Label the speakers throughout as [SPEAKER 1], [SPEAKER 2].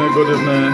[SPEAKER 1] evening, good evening.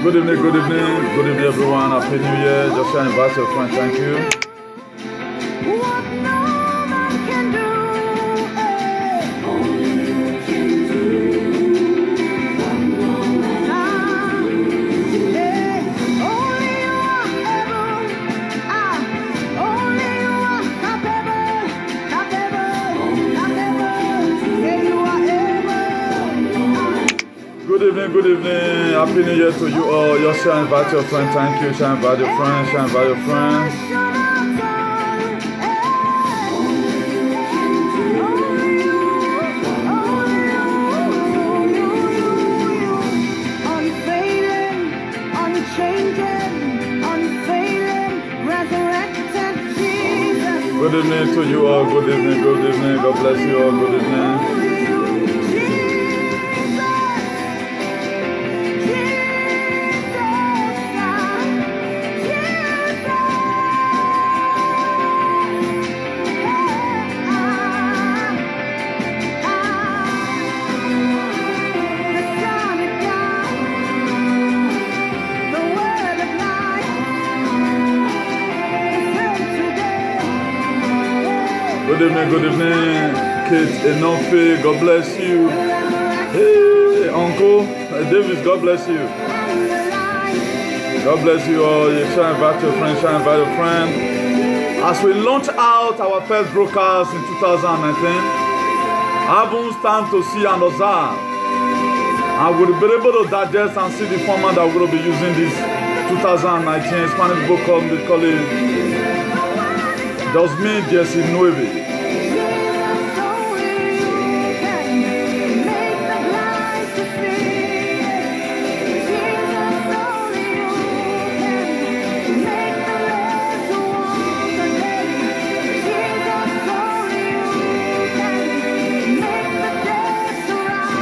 [SPEAKER 1] Good evening, good evening, good evening everyone. Happy New Year. Just invite your friend. Thank you.
[SPEAKER 2] What no man can do, only you can do. Only you are able, only you are capable. Yeah, you are able.
[SPEAKER 1] Good evening, good evening. Happy New Year to you all. Just shall invite your friend. Thank you. Shall invite your friends. Shall invite your friends. Good evening to you all. Good evening, good evening. God bless you all. Good evening. Good evening, good evening. Kate Enofe, God bless you. Hey, Uncle Davis, God bless you. God bless you all. You shall invite your friend, shall invite your friend. As we launch out our first broadcast in 2019, having time to see and observe, and we'll be able to digest and see the format that we're going to be using this 2019 Spanish book called it 2019.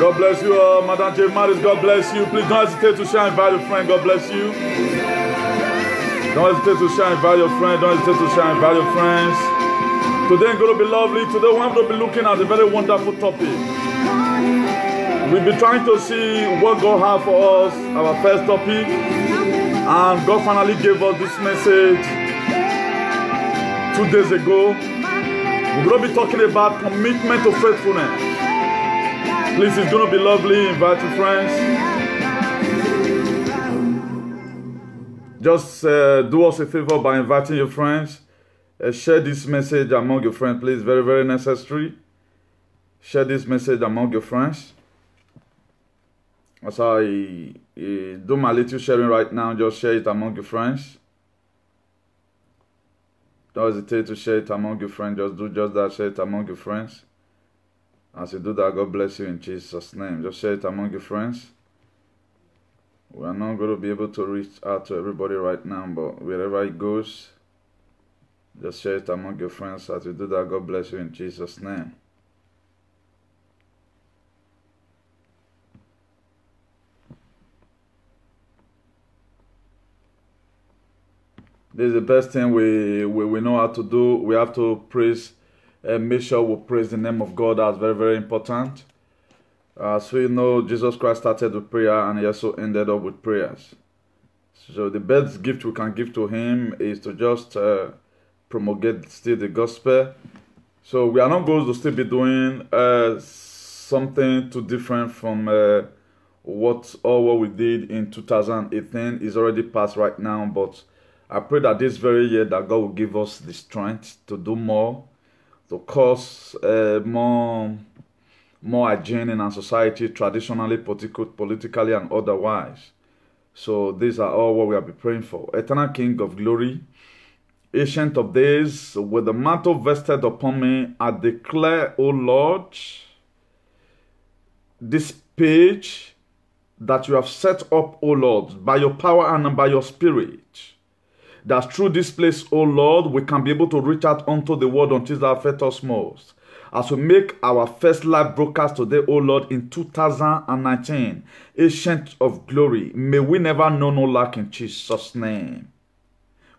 [SPEAKER 1] God bless you all. Madam J. Maris, God bless you. Please don't hesitate to share and invite your friend. God bless you. Don't hesitate to share and invite your friend. Don't hesitate to share and invite your friends. Today is going to be lovely. Today we're going to be looking at a very wonderful topic. We'll be trying to see what God has for us, our first topic. And God finally gave us this message 2 days ago. We're going to be talking about commitment to faithfulness. Please, it's going to be lovely. Invite your friends. Just do us a favor by inviting your friends. Share this message among your friends, please. Very, very necessary. Share this message among your friends. As I do my little sharing right now, just share it among your friends. Don't hesitate to share it among your friends. Just do just that. Share it among your friends. As you do that, God bless you in Jesus' name. Just share it among your friends. We are not going to be able to reach out to everybody right now, but wherever it goes, just share it among your friends. As you do that, God bless you in Jesus' name. This is the best thing we know how to do. We have to praise and make sure we praise the name of God. That's very, very important. So you know, Jesus Christ started with prayer and he also ended up with prayers. So the best gift we can give to him is to just promulgate still the gospel. So we are not going to still be doing something too different from what we did in 2018 is already past right now, but I pray that this very year that God will give us the strength to do more, to cause more hygiene in our society, traditionally, politically, and otherwise. So these are all what we have been praying for. Eternal King of glory, Ancient of days, with the mantle vested upon me, I declare, O Lord, this page that you have set up, O Lord, by your power and by your spirit, that through this place, O Lord, we can be able to reach out unto the world until that affect us most. As we make our first live broadcast today, O Lord, in 2019, Ancient of glory, may we never know no lack in Jesus' name.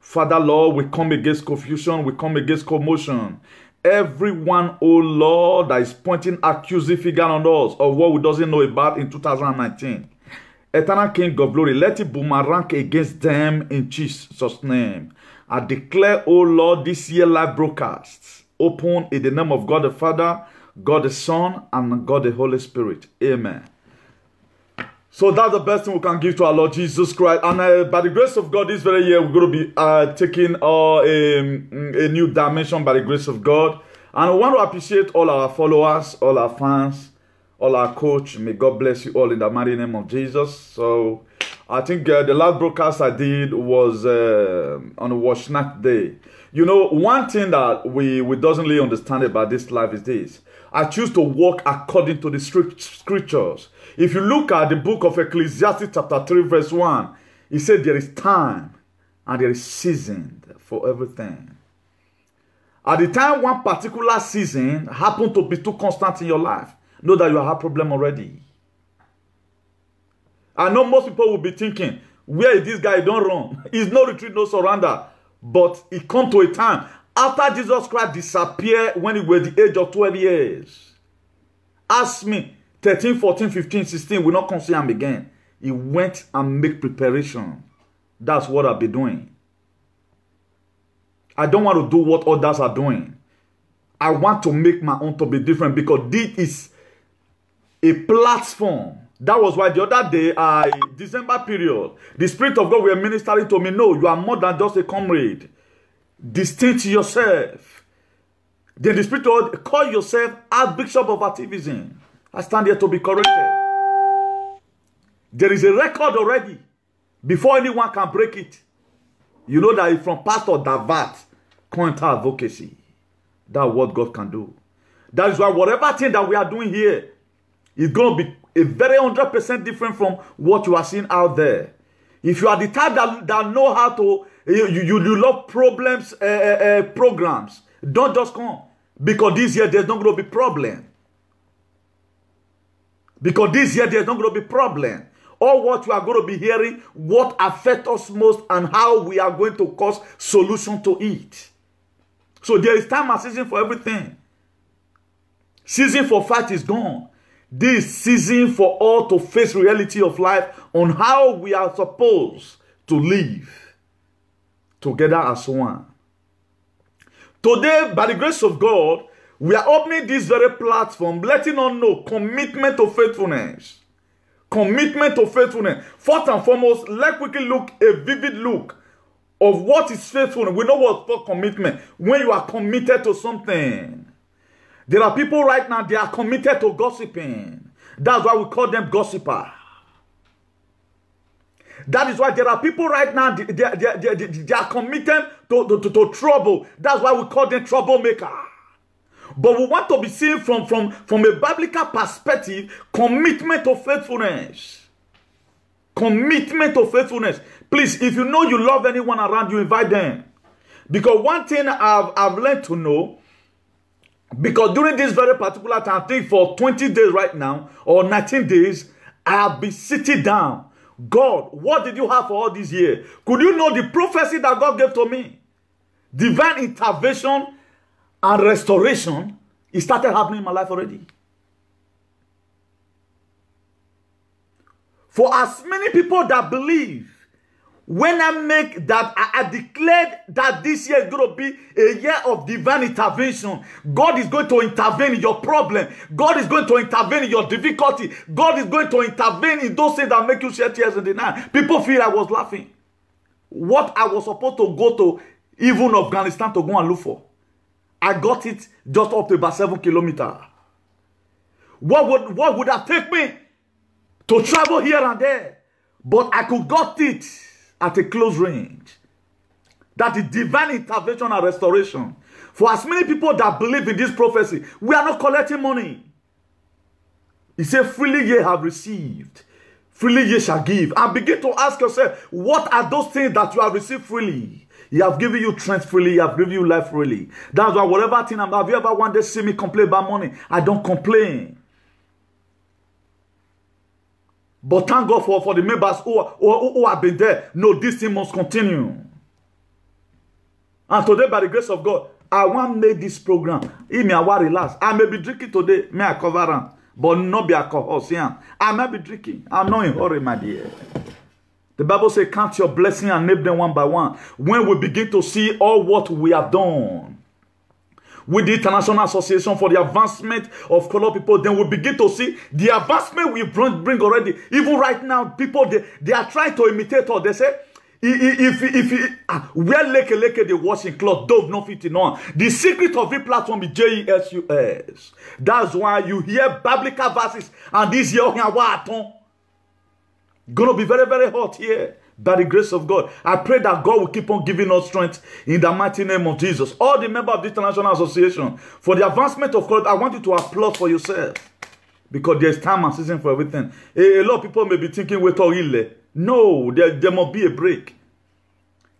[SPEAKER 1] Father, Lord, we come against confusion, we come against commotion. Everyone, O Lord, that is pointing accusing finger on us of what we doesn't know about in 2019. Eternal King of glory, let it boomerang against them in Jesus' name. I declare, O Lord, this year live broadcasts open in the name of God the Father, God the Son, and God the Holy Spirit. Amen. So that's the best thing we can give to our Lord Jesus Christ. And by the grace of God, this very year, we're going to be taking a new dimension by the grace of God. And we want to appreciate all our followers, all our fans, all our coach. May God bless you all in the mighty name of Jesus. So I think the last broadcast I did was on a Wash Night Day. You know, one thing that we doesn't really understand about this life is this. I choose to walk according to the scriptures. If you look at the book of Ecclesiastes chapter 3 verse 1, it said there is time and there is season for everything. At the time one particular season happened to be too constant in your life, know that you have a problem already. I know most people will be thinking, where is this guy? Don't run. It's no retreat, no surrender. But it come to a time after Jesus Christ disappeared when he was the age of 12 years. Ask me, 13, 14, 15, 16, we not come see him again. He went and make preparation. That's what I'll be doing. I don't want to do what others are doing. I want to make my own to be different because this is a platform. That was why the other day, December period, the Spirit of God were ministering to me. No, you are more than just a comrade. Distinct yourself. Then the Spirit of God, call yourself Archbishop of Activism. I stand here to be corrected. There is a record already. Before anyone can break it. You know that it's from Pastor Davat, Counter Advocacy. That's what God can do. That is why whatever thing that we are doing here is going to be a very 100% different from what you are seeing out there. If you are the type that know how to, you love programs, don't just come. Because this year there's not going to be problem. Because this year there's not going to be problem. All what you are going to be hearing, what affects us most and how we are going to cause solution to it. So there is time and season for everything. Season for fight is gone. This season for all to face reality of life on how we are supposed to live together as one. Today, by the grace of God, we are opening this very platform, letting us know commitment to faithfulness, Commitment to faithfulness. First and foremost, let's quickly look a vivid look of what is faithfulness. We know what's called commitment. When you are committed to something. There are people right now, they are committed to gossiping. That's why we call them gossiper. That is why there are people right now, they are committed to trouble. That's why we call them troublemaker. But we want to be seen from a biblical perspective, commitment to faithfulness. Commitment to faithfulness. Please, if you know you love anyone around you, invite them. Because one thing I've learned to know, because during this very particular time, I think for 20 days right now, or 19 days, I have been sitting down. God, what did you have for all these years? Could you know the prophecy that God gave to me? Divine intervention and restoration, it started happening in my life already. For as many people that believe, when I make that, I declared that this year is going to be a year of divine intervention. God is going to intervene in your problem. God is going to intervene in your difficulty. God is going to intervene in those things that make you shed tears in the night. People feel I was laughing. What I was supposed to go to even Afghanistan to go and look for, I got it just up to about 7 kilometers. What would have taken me to travel here and there? But I could got it at a close range. That is divine intervention and restoration. For as many people that believe in this prophecy, we are not collecting money. He said, freely ye have received, freely ye shall give. And begin to ask yourself, what are those things that you have received freely? He have given you strength freely, he have given you life freely. That's why whatever thing have you ever one day see me complain about money? I don't complain. But thank God for the members who have been there. No, this thing must continue. And today, by the grace of God, I want to make this program. I want relax. I may be drinking today. May I cover them? But not be alcohol. I may be drinking. I'm not in a hurry, my dear. The Bible says, count your blessings and name them one by one. When we begin to see all what we have done with the International Association for the Advancement of Colored People, then we begin to see the advancement we bring already. Even right now, people, they are trying to imitate us. They say, where leke they washing cloth, dove no fit in on. The secret of the platform is JESUS. That's why you hear biblical verses, and this year, gonna be very, very hot here. By the grace of God, I pray that God will keep on giving us strength in the mighty name of Jesus. All the members of the International Association for the Advancement of God, I want you to applaud for yourself. Because there's time and season for everything. A lot of people may be thinking, wait or ill. No, there must be a break.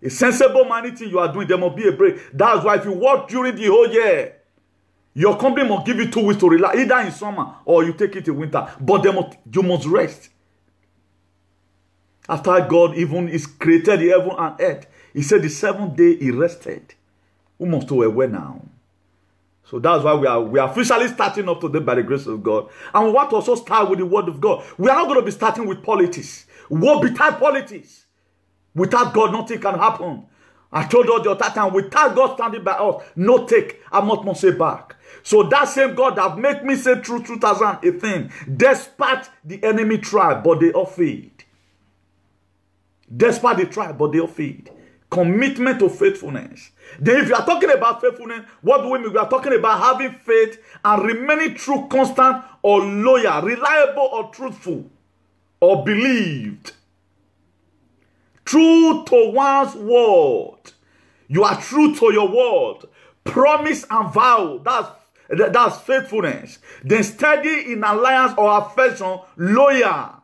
[SPEAKER 1] A sensible money thing you are doing, there must be a break. That's why if you work during the whole year, your company must give you 2 weeks to relax, either in summer or you take it in winter. But you must rest. After God even is created the heaven and earth, he said the 7th day he rested. We must do away now. So that's why we are officially starting up today by the grace of God. And we want to also start with the word of God. We are not going to be starting with politics. What without politics? Without God, nothing can happen. I told you the other time, without God standing by us, no take, I must say back. So that same God that made me say through 2018, despite the enemy tried, but they all failed. Despite the trial, but they all failed. Commitment to faithfulness. Then if you are talking about faithfulness, what do we mean? We are talking about having faith and remaining true, constant, or loyal, reliable, or truthful, or believed. True to one's word. You are true to your word. Promise and vow. That's faithfulness. Then steady in alliance or affection, loyal.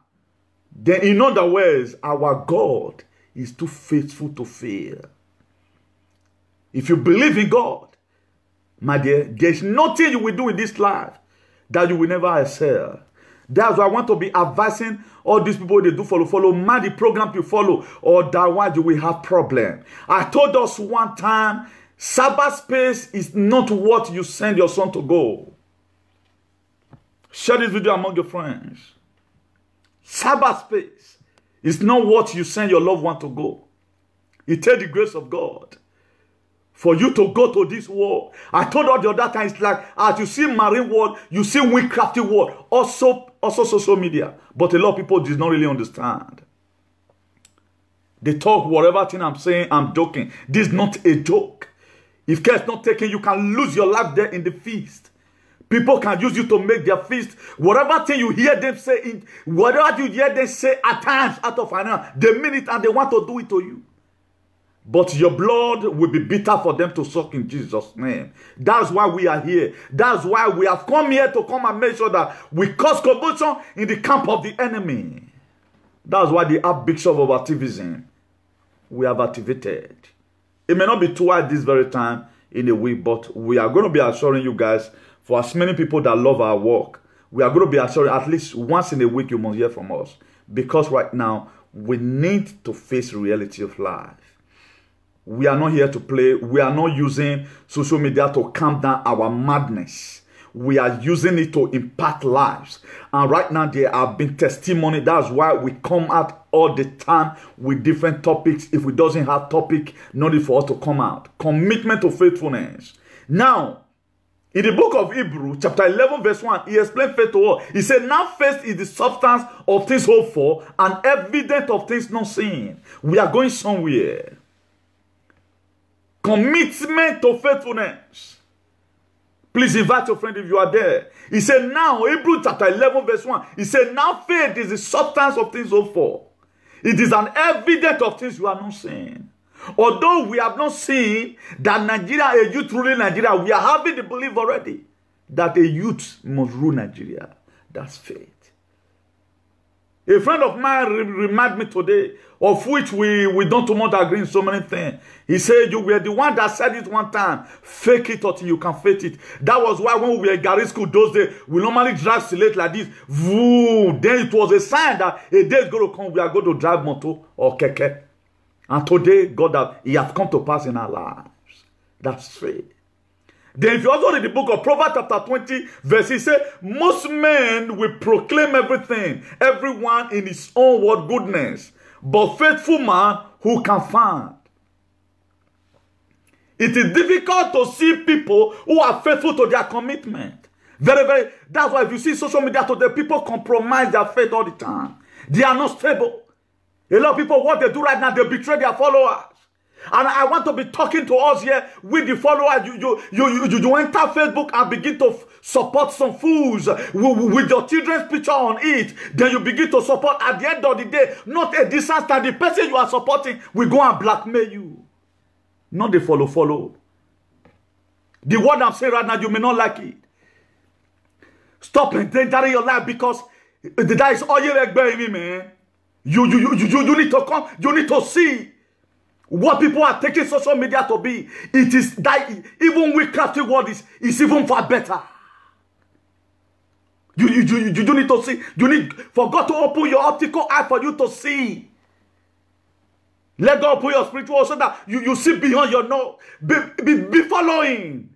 [SPEAKER 1] Then in other words, our God is too faithful to fail. If you believe in God, my dear, there's nothing you will do in this life that you will never excel. That's why I want to be advising all these people they do follow. Man, the program you follow, or that one you will have problem. I told us one time, cyberspace is not what you send your son to go. Share this video among your friends. Cyberspace is not what you send your loved one to go. It takes the grace of God for you to go to this world. I told you the other time, it's like as you see marine world, you see windcrafty world. Also, also social media, but a lot of people did not really understand. They talk whatever thing I'm saying, I'm joking. This is not a joke. If care is not taken, you can lose your life there in the feast. People can use you to make their feast. Whatever thing you hear them say, whatever you hear them say at times out of anger, they mean it and they want to do it to you. But your blood will be bitter for them to suck in Jesus' name. That's why we are here. That's why we have come here to come and make sure that we cause commotion in the camp of the enemy. That's why the Archbishop of activism we have activated. It may not be twice this very time in a week, but we are going to be assuring you guys, for as many people that love our work, we are going to be assuring at least once in a week you must hear from us. Because right now, we need to face the reality of life. We are not here to play. We are not using social media to calm down our madness. We are using it to impact lives. And right now, there have been testimony. That's why we come out all the time with different topics. If we doesn't have topic, not for us to come out. Commitment to faithfulness. Now, in the book of Hebrews, chapter 11, verse 1, he explained faith to all. He said, now faith is the substance of things hoped for and evidence of things not seen. We are going somewhere. Commitment to faithfulness. Please invite your friend if you are there. He said, now, Hebrews chapter 11, verse 1. He said, now faith is the substance of things hoped for. It is an evidence of things you are not seeing. Although we have not seen that Nigeria, a youth ruling Nigeria, we are having the belief already that a youth must rule Nigeria. That's faith. A friend of mine reminded me today, of which we don't want to agree in so many things. He said, you were the one that said it one time, fake it until you can fake it. That was why when we were in Gary school those days, we normally drive slate like this. Vroom. Then it was a sign that a day is going to come, we are going to drive motor or keke. And today, God, He has come to pass in our lives. That's faith. Then if you also read the book of Proverbs chapter 20, verse, he said, most men will proclaim everything, everyone in his own word goodness, but faithful man who can find. It is difficult to see people who are faithful to their commitment. Very, very. That's why if you see social media today, people compromise their faith all the time. They are not stable. A lot of people, what they do right now, they betray their followers. And I want to be talking to us here with the followers. You enter Facebook and begin to support some foods with your children's picture on it. Then you begin to support. At the end of the day, not a distance that the person you are supporting will go and blackmail you. Not the follow. The word I'm saying right now, you may not like it. Stop endangering your life because that is all you're bearing me, man. You need to come. You need to see what people are taking social media to be. It is that even with crafty word is even far better. You need to see. You need for God to open your optical eye for you to see. Let God open your spiritual so that you see beyond your nose. Be following.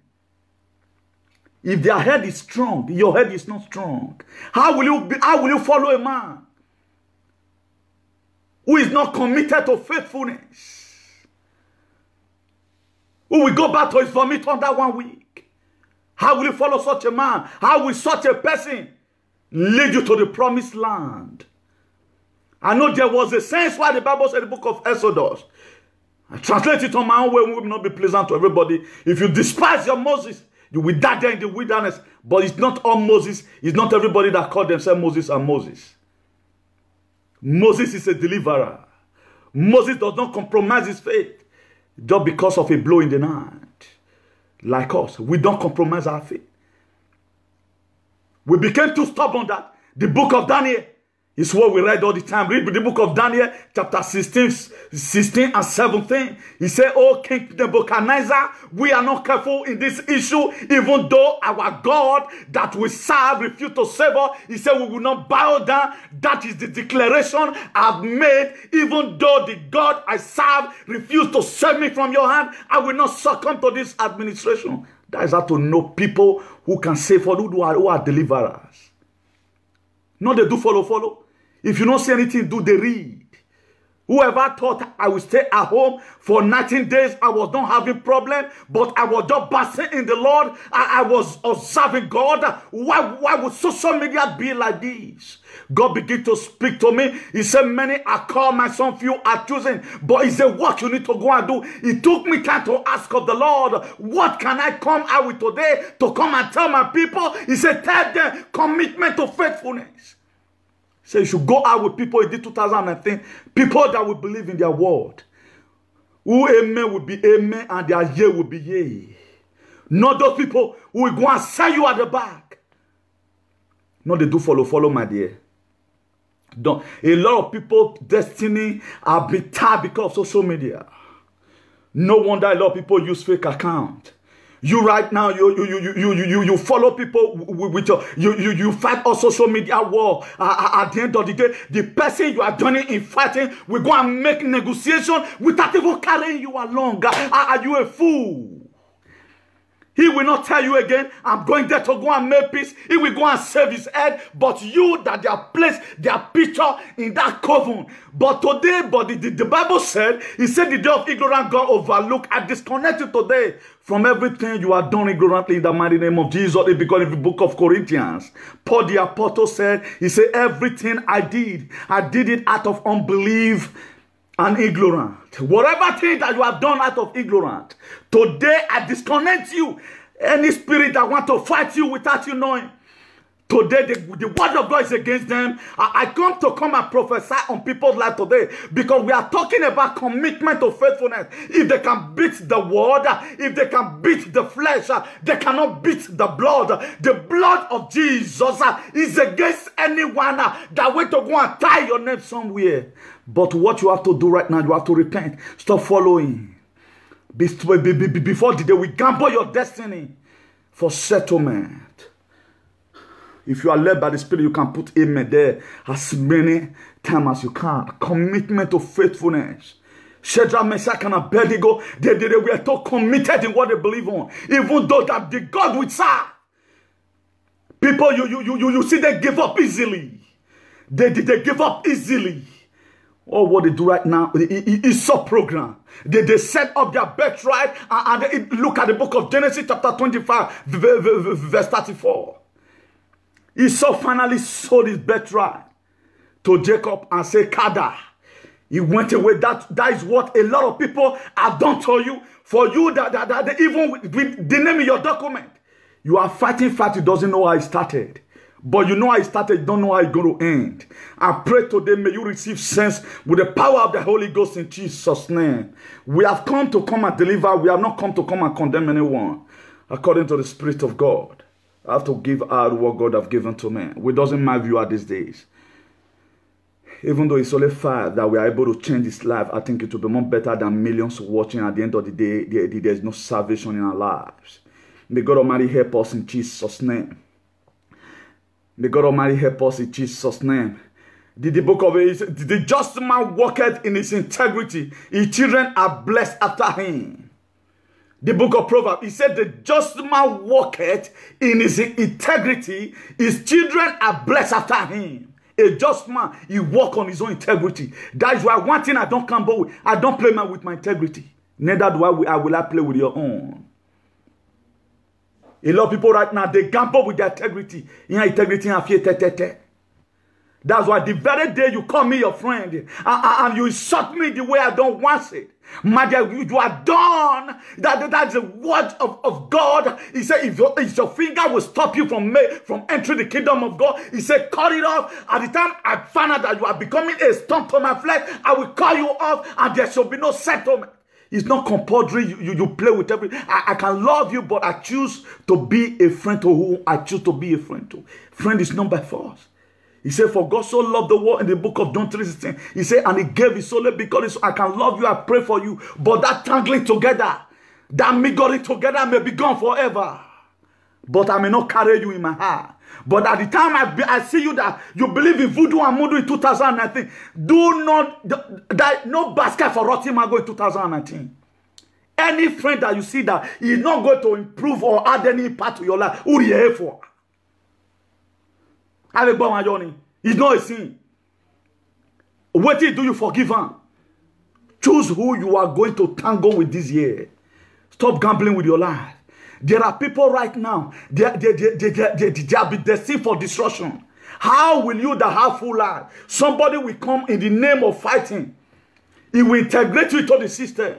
[SPEAKER 1] If their head is strong, your head is not strong. How will you follow a man who is not committed to faithfulness? Who will go back to his vomit under 1 week? How will you follow such a man? How will such a person lead you to the promised land? I know there was a sense why the Bible said in the book of Exodus. I translate it on my own way, it will not be pleasant to everybody. If you despise your Moses, you will die there in the wilderness. But it's not all Moses. It's not everybody that called themselves Moses and Moses. Moses is a deliverer. Moses does not compromise his faith just because of a blow in the night. Like us, we don't compromise our faith. We became too stubborn that the book of Daniel is what we read all the time. Read the book of Daniel, chapter 16 and 17. He said, oh, King Nebuchadnezzar, we are not careful in this issue, even though our God that we serve refused to save us. He said, we will not bow down. That is the declaration I've made. Even though the God I serve refused to save me from your hand, I will not succumb to this administration. That is how to know people who can save for who are deliverers. Not they do follow. If you don't see anything, do they read. Whoever thought I would stay at home for 19 days, I was not having problem, but I was just basking in the Lord. I was observing God. Why would social media be like this? God began to speak to me. He said, many are called, my son, few are chosen. But it's a work you need to go and do. It took me time to ask of the Lord, what can I come out with today to come and tell my people? He said, tell them commitment to faithfulness. So you should go out with people in the 2019, people that will believe in their word. Who amen will be amen and their yea will be yea. Not those people who will go and sell you at the back. No, they do follow, my dear. Don't. A lot of people, destiny are bitter because of social media. No wonder a lot of people use fake account. You right now, you follow people with your, you fight on social media war. At the end of the day, the person you are joining in fighting will go and make negotiation without even carrying you along. Are you a fool? He will not tell you again, I'm going there to go and make peace. He will go and save his head. But you that they have placed their picture in that coven. But today, the Bible said, he said the day of ignorant God overlook. I disconnect you today from everything you have done ignorantly in the mighty name of Jesus. Because in the book of Corinthians, Paul the apostle said, he said, everything I did it out of unbelief and ignorant. Whatever thing that you have done out of ignorant, today I disconnect you. Any spirit that want to fight you without you knowing, today the word of God is against them. I come and prophesy on people's life today because we are talking about commitment to faithfulness. If they can beat the word, if they can beat the flesh, they cannot beat the blood. The blood of Jesus is against anyone that way to go and tie your name somewhere. But what you have to do right now, you have to repent. Stop following. Before the day we gamble your destiny for settlement. If you are led by the Spirit, you can put amen there as many times as you can. Commitment to faithfulness. Shadrach, Meshach, and Abednego, they were so committed in what they believe on. Even though that the God would serve. People, you see, they give up easily. They give up easily. Oh, what they do right now is so program. They set up their birthright and they look at the book of Genesis chapter 25, verse 34. Esau finally sold his birthright to Jacob and said, Kada. He went away. That is what a lot of people have done to you. For you, that even with the name in your document, you are fighting, you doesn't know how it started. But you know how it started, you don't know how it's going to end. I pray today, may you receive sense with the power of the Holy Ghost in Jesus' name. We have come to come and deliver. We have not come to come and condemn anyone. According to the Spirit of God, I have to give out what God has given to me. It doesn't matter you are these days. Even though it's only 5 that we are able to change his life, I think it will be more better than millions watching. At the end of the day, there's no salvation in our lives. May God Almighty help us in Jesus' name. May God Almighty help us in Jesus' name. The book of it, the just man walketh in his integrity. His children are blessed after him. The book of Proverbs, he said, the just man walketh in his integrity. His children are blessed after him. A just man, he walk on his own integrity. That is why one thing I don't gamble with. I don't play with my integrity. Neither do I will play with your own. A lot of people right now, they gamble with their integrity. That's why the very day you call me your friend and you insult me the way I don't want it, my dear, you are done. That's the word of God. He said, if your finger will stop you from entering the kingdom of God, he said, cut it off. At the time I find out that you are becoming a stone to my flesh, I will cut you off and there shall be no settlement. It's not compulsory. You play with everything. I can love you, but I choose to be a friend to whom I choose to be a friend to. Friend is not by force. He said, for God so loved the world in the book of John 3:16. He said, and he gave his soul because I can love you, I pray for you. But that tangling together, that mingling together may be gone forever. But I may not carry you in my heart. But at the time I see you that you believe in voodoo and mudu in 2019, do not, no basket for rotting mango in 2019. Any friend that you see that is not going to improve or add any part to your life, who are you here for? It's not a sin. What do you forgive him? Choose who you are going to tangle with this year. Stop gambling with your life. There are people right now, they have been destined for destruction. How will you that have full life? Somebody will come in the name of fighting. He will integrate you into the system.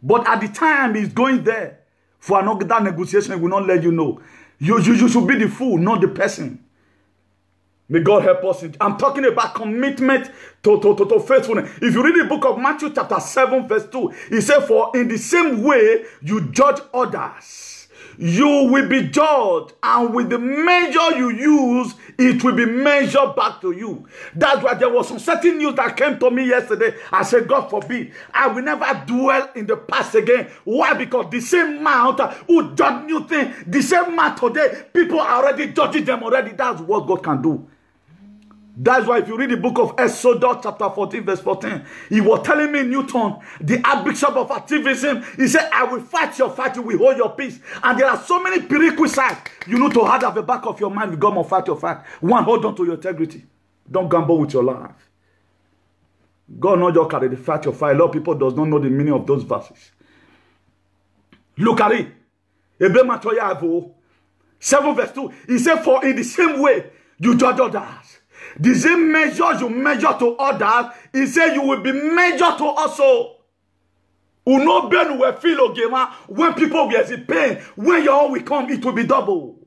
[SPEAKER 1] But at the time he's going there for another negotiation, he will not let you know. You should be the fool, not the person. May God help us. I'm talking about commitment to faithfulness. If you read the book of Matthew chapter 7 verse 2, he said, for in the same way you judge others, you will be judged, and with the measure you use, it will be measured back to you. That's why there was some certain news that came to me yesterday. I said, God forbid, I will never dwell in the past again. Why? Because the same man who judged new things, the same man today, people are already judging them already. That's what God can do. That's why if you read the book of Exodus chapter 14 verse 14, he was telling me Newton, the Archbishop of activism, he said, I will fight your fight, you will hold your peace. And there are so many prerequisites you need to have at the back of your mind if God will fight your fight. One, hold on to your integrity. Don't gamble with your life. God not just carry the fight your fight. A lot of people does not know the meaning of those verses. Look at it. Hebrews 7 verse 2, he said, for in the same way you judge others, the same measure you measure to others, he said you will be measured to also. Uno ben will feel when people will see pain, when your own will come, it will be double.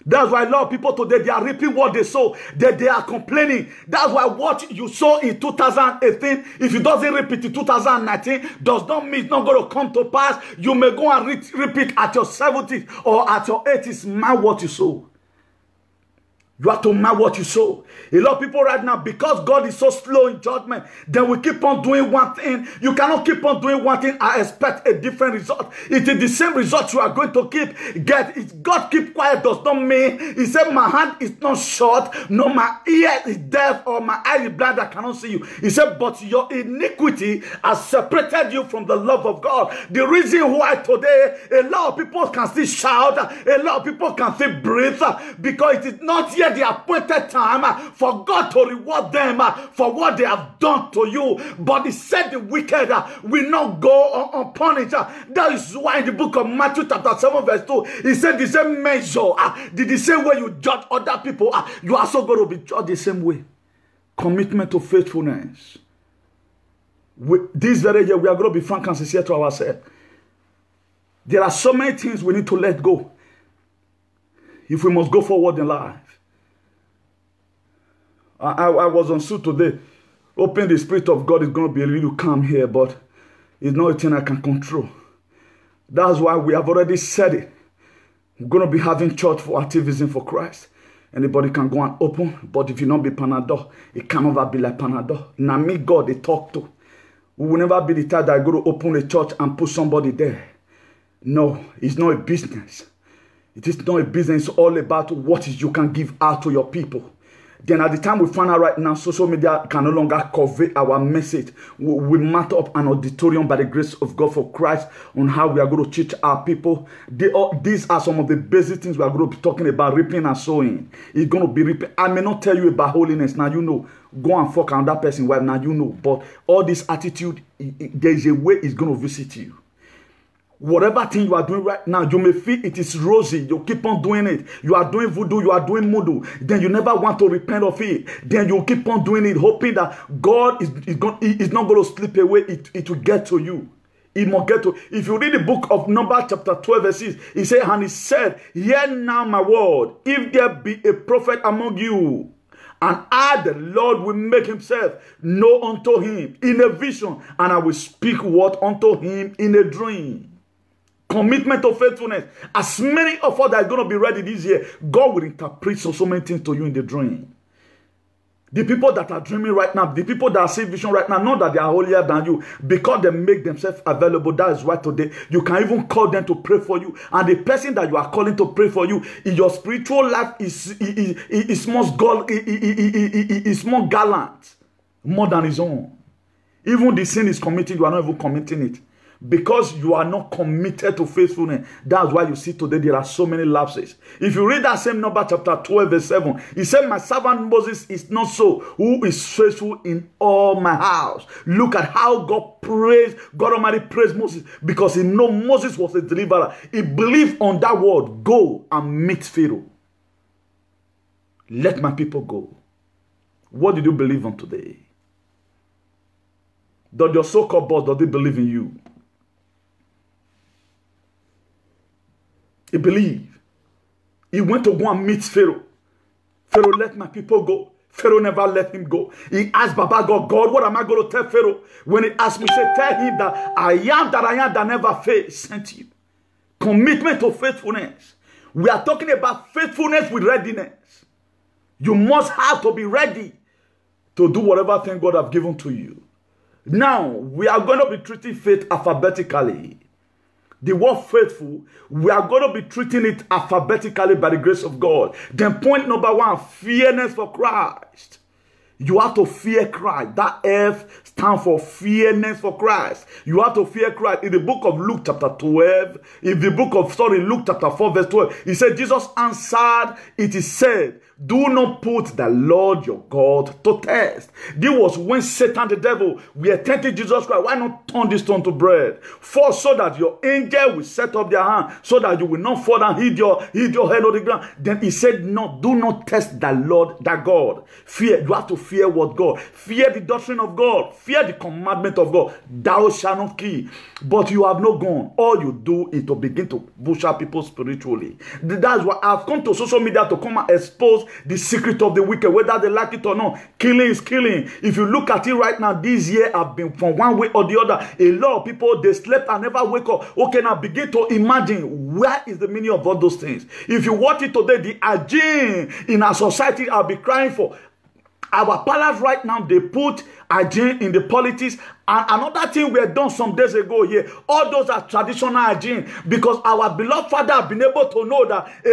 [SPEAKER 1] That's why a lot of people today, they are reaping what they sow, that they are complaining. That's why what you sow in 2018, if it doesn't repeat in 2019, does not mean it's not going to come to pass. You may go and repeat at your 70s or at your 80s, mind what you sow. You have to mind what you sow. A lot of people right now, because God is so slow in judgment, then we keep on doing one thing. You cannot keep on doing one thing and expect a different result. It is the same result you are going to get. If God keep quiet does not mean, he said, my hand is not short, nor my ear is deaf, or my eye is blind, I cannot see you. He said, but your iniquity has separated you from the love of God. The reason why today a lot of people can still shout, a lot of people can still breathe, because it is not yet the appointed time for God to reward them for what they have done to you. But he said the wicked will not go unpunished. That is why in the book of Matthew chapter 7 verse 2, he said the same measure, the same way you judge other people, you are also going to be judged the same way. Commitment to faithfulness. This very year we are going to be frank and sincere to ourselves. There are so many things we need to let go if we must go forward in life. I was on suit today, hoping the Spirit of God is going to be a little calm here, but it's not a thing I can control. That's why we have already said it. We're going to be having church for activism for Christ. Anybody can go and open, but if you not be Panadol, it can never be like Panadol. Now me, God, they talk to. We will never be the type that I go to open a church and put somebody there. No, it's not a business. It is not a business. It's all about what you can give out to your people. Then at the time we find out right now, social media can no longer convey our message. We map up an auditorium by the grace of God for Christ on how we are going to teach our people. These are some of the basic things we are going to be talking about, reaping and sowing. It's going to be reaping. I may not tell you about holiness. Now you know. Go and fuck another person. Well, now you know. But all this attitude, there is a way it's going to visit you. Whatever thing you are doing right now, you may feel it is rosy. You keep on doing it. You are doing voodoo. You are doing mudu. Then you never want to repent of it. Then you keep on doing it, hoping that God is not going to slip away. It will get to you. It must get to. If you read the book of Numbers chapter 12 verse 6, he said, and he said, hear now my word. If there be a prophet among you, and I, the Lord, will make himself known unto him in a vision, and I will speak what unto him in a dream. Commitment to faithfulness. As many of us that are going to be ready this year, God will interpret so many things to you in the dream. The people that are dreaming right now, the people that are seeing vision right now, know that they are holier than you because they make themselves available. That is why today you can even call them to pray for you. And the person that you are calling to pray for you, in your spiritual life is more gallant, more than his own. Even the sin is committed, you are not even committing it. Because you are not committed to faithfulness. That's why you see today there are so many lapses. If you read that same number, chapter 12, verse 7, he said, my servant Moses is not so, who is faithful in all my house. Look at how God Almighty praised Moses, because he knew Moses was a deliverer. He believed on that word, go and meet Pharaoh. Let my people go. What did you believe on today? Does your so-called boss, does he believe in you? He believed. He went to go and meet Pharaoh. Pharaoh, let my people go. Pharaoh never let him go. He asked Baba God, God, what am I going to tell Pharaoh? When he asked me, he said, tell him that I am that never failed, sent you. Commitment to faithfulness. We are talking about faithfulness with readiness. You must have to be ready to do whatever thing God has given to you. Now, we are going to be treating faith alphabetically. The word faithful, we are going to be treating it alphabetically by the grace of God. Then point number 1, fearness for Christ. You have to fear Christ. That F stands for fearness for Christ. You have to fear Christ. In the book of Luke chapter 12, Luke chapter 4 verse 12, he said, Jesus answered, it is said, do not put the Lord your God to test. This was when Satan the devil were tempting Jesus Christ. Why not turn this stone to bread? First, so that your angel will set up their hand, so that you will not fall and hit your head on the ground. Then he said, no, do not test the Lord, that God. Fear. You have to fear what God. Fear the doctrine of God. Fear the commandment of God. Thou shalt not kill. But you have no gun. All you do is to begin to bush out people spiritually. That's why I've come to social media to come and expose the secret of the wicked, whether they like it or not. Killing is killing. If you look at it right now, this year have been from one way or the other. A lot of people, they slept and never wake up. Okay, now begin to imagine, where is the meaning of all those things? If you watch it today, the hygiene in our society, I'll be crying for. Our palace right now, they put hygiene in the politics. And another thing we had done some days ago here, all those are traditional hygiene, because our beloved Father have been able to know that we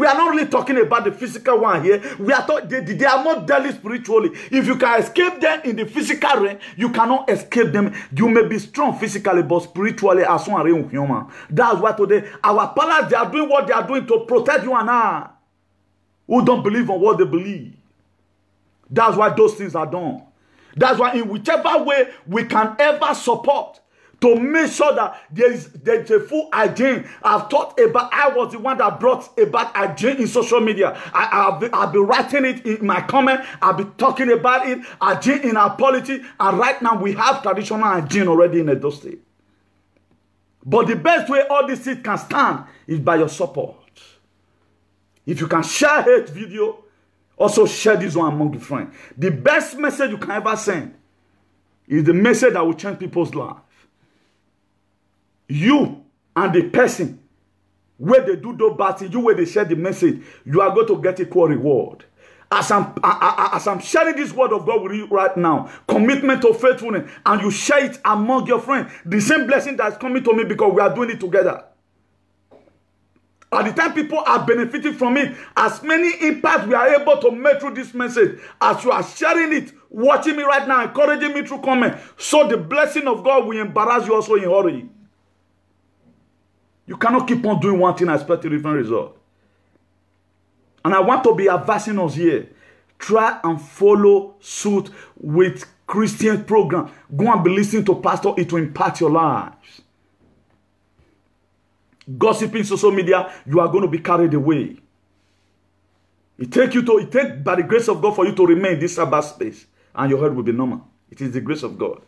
[SPEAKER 1] are not really talking about the physical one here. We are talking, they are more deadly spiritually. If you can escape them in the physical realm, you cannot escape them. You may be strong physically, but spiritually, as one human. That's why today our palace, they are doing what they are doing to protect you and I, who don't believe on what they believe. That's why those things are done. That's why in whichever way we can ever support to make sure that there's a full hygiene. I've thought about, I was the one that brought about hygiene in social media. I'll be writing it in my comment. I'll be talking about it, hygiene in our polity. And right now we have traditional hygiene already in Edo State. But the best way all this things can stand is by your support. If you can share hate video, also share this one among your friends. The best message you can ever send is the message that will change people's life. You and the person where they do those bad things, you where they share the message, you are going to get equal reward. As I'm sharing this word of God with you right now, commitment to faithfulness, and you share it among your friends, the same blessing that's coming to me because we are doing it together. At the time people are benefiting from it, as many impacts we are able to make through this message, as you are sharing it, watching me right now, encouraging me through comment, so the blessing of God will embarrass you also in a hurry. You cannot keep on doing one thing and expect a different result. And I want to be advising us here. Try and follow suit with Christian program. Go and be listening to pastor. It will impact your lives. Gossiping social media, you are going to be carried away. It takes by the grace of God for you to remain in this Sabbath space, and your head will be normal. It is the grace of God.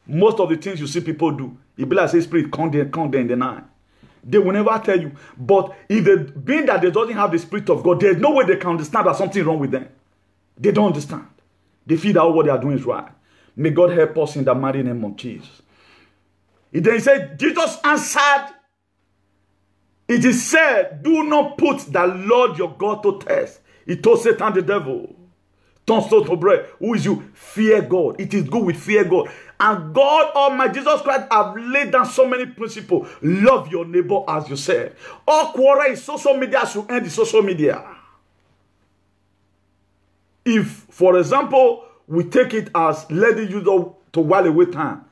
[SPEAKER 1] Most of the things you see people do, it be like say spirit come there in the night. They will never tell you. But if they being that they don't have the spirit of God, there's no way they can understand that something is wrong with them. They don't understand. They feel that all what they are doing is right. May God help us in the mighty name of Jesus. Then he said, Jesus answered, it is said, do not put the Lord your God to test. He told Satan the devil, turn stone to bread. Who is you? Fear God. It is good with fear God. And God Almighty, Jesus Christ, have laid down so many principles. Love your neighbor as yourself. All quarrel in social media should end in social media. If, for example, we take it as letting you to while away time,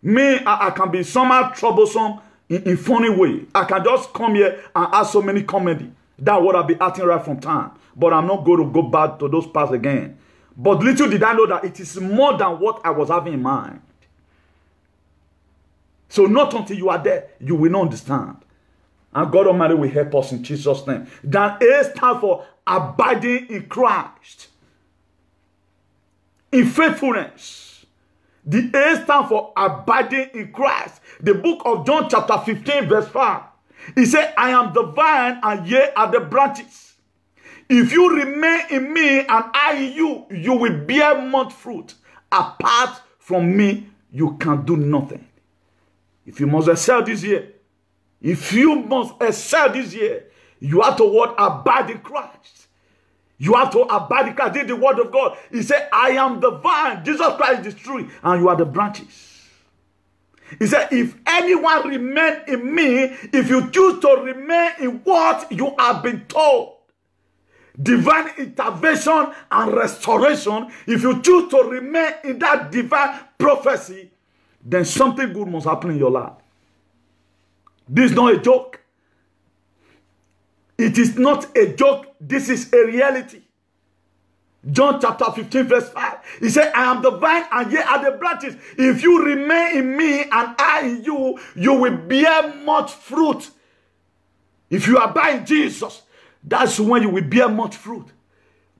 [SPEAKER 1] Me, I can be somehow troublesome in funny way. I can just come here and ask so many comedy. That's what I'll be acting right from time. But I'm not going to go back to those parts again. But little did I know that it is more than what I was having in mind. So not until you are there, you will not understand. And God Almighty will help us in Jesus' name. Then A stands for abiding in Christ. In faithfulness. The A stands for abiding in Christ. The book of John chapter 15 verse 5. He said, I am the vine and ye are the branches. If you remain in me and I in you, you will bear much fruit. Apart from me, you can do nothing. If you must excel this year, if you must excel this year, you have to what? Abide in Christ. You have to abide in Christ. This is the word of God. He said, I am the vine. Jesus Christ is the tree, and you are the branches. He said, if anyone remain in me, if you choose to remain in what you have been told, divine intervention and restoration, if you choose to remain in that divine prophecy, then something good must happen in your life. This is not a joke. It is not a joke. This is a reality. John chapter 15 verse 5. He said, I am the vine and ye are the branches. If you remain in me and I in you, you will bear much fruit. If you abide in Jesus, that's when you will bear much fruit.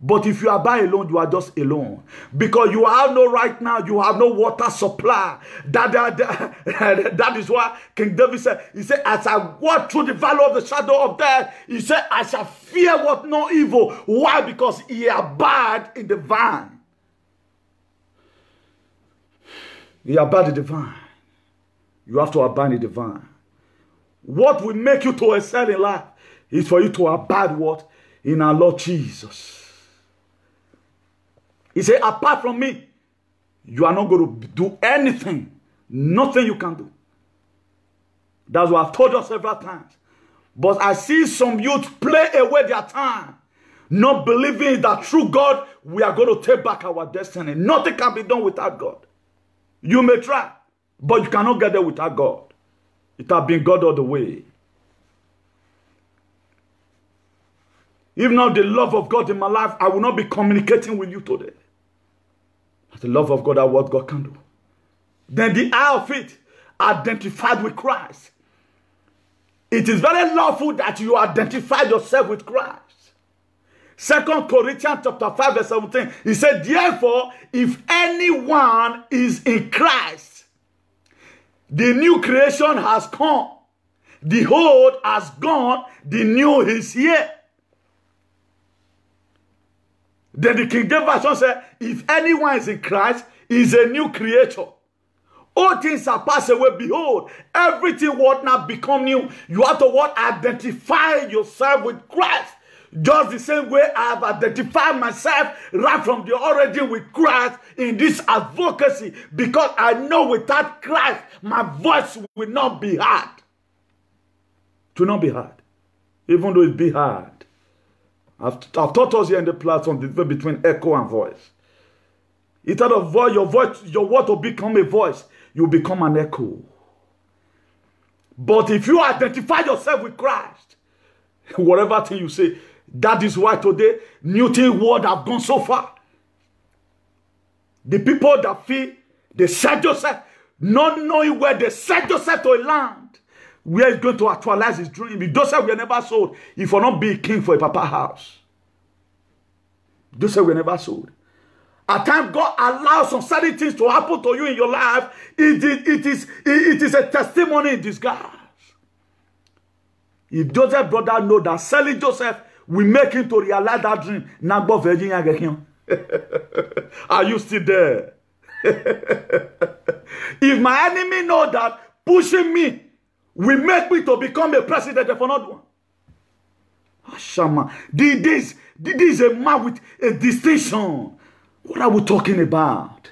[SPEAKER 1] But if you abide alone, you are just alone. Because you have no right now, you have no water supply. That is why King David said, he said, as I walk through the valley of the shadow of death, he said, I shall fear what no evil. Why? Because he abide in the vine. He abide in the vine. You have to abide in the vine. What will make you to excel in life is for you to abide what? In our Lord Jesus. He said, apart from me, you are not going to do anything. Nothing you can do. That's what I've told you several times. But I see some youth play away their time, not believing that through God, we are going to take back our destiny. Nothing can be done without God. You may try, but you cannot get there without God. It has been God all the way. If not the love of God in my life, I will not be communicating with you today. That's the love of God, that's what God can do. Then the eye of it, identified with Christ. It is very lawful that you identify yourself with Christ. 2 Corinthians chapter 5 verse 17, he said, therefore, if anyone is in Christ, the new creation has come. The old has gone, the new is here. Then the King James Version said, if anyone is in Christ, he is a new creature. All things are passed away. Behold, everything what now become new. You have to what? Identify yourself with Christ. Just the same way I have identified myself right from the origin with Christ in this advocacy. Because I know without Christ, my voice will not be heard. It will not be heard. Even though it be heard. I've taught us here in the platform the difference between echo and voice. Instead of your word will become a voice, you become an echo. But if you identify yourself with Christ, whatever thing you say, that is why today Newton word have gone so far. The people that feel they set Joseph, not knowing where they set Joseph to a land where he's going to actualize his dream. If Joseph were never sold, if will not be king for a papa house. Joseph were never sold. At times, God allows some certain things to happen to you in your life. It is a testimony in disguise. If Joseph's brother know that selling Joseph will make him to realize that dream, Nagbo Virginia get him. Are you still there? If my enemy know that pushing me will make me to become a president of another one. Ashama. This is a man with a distinction. What are we talking about?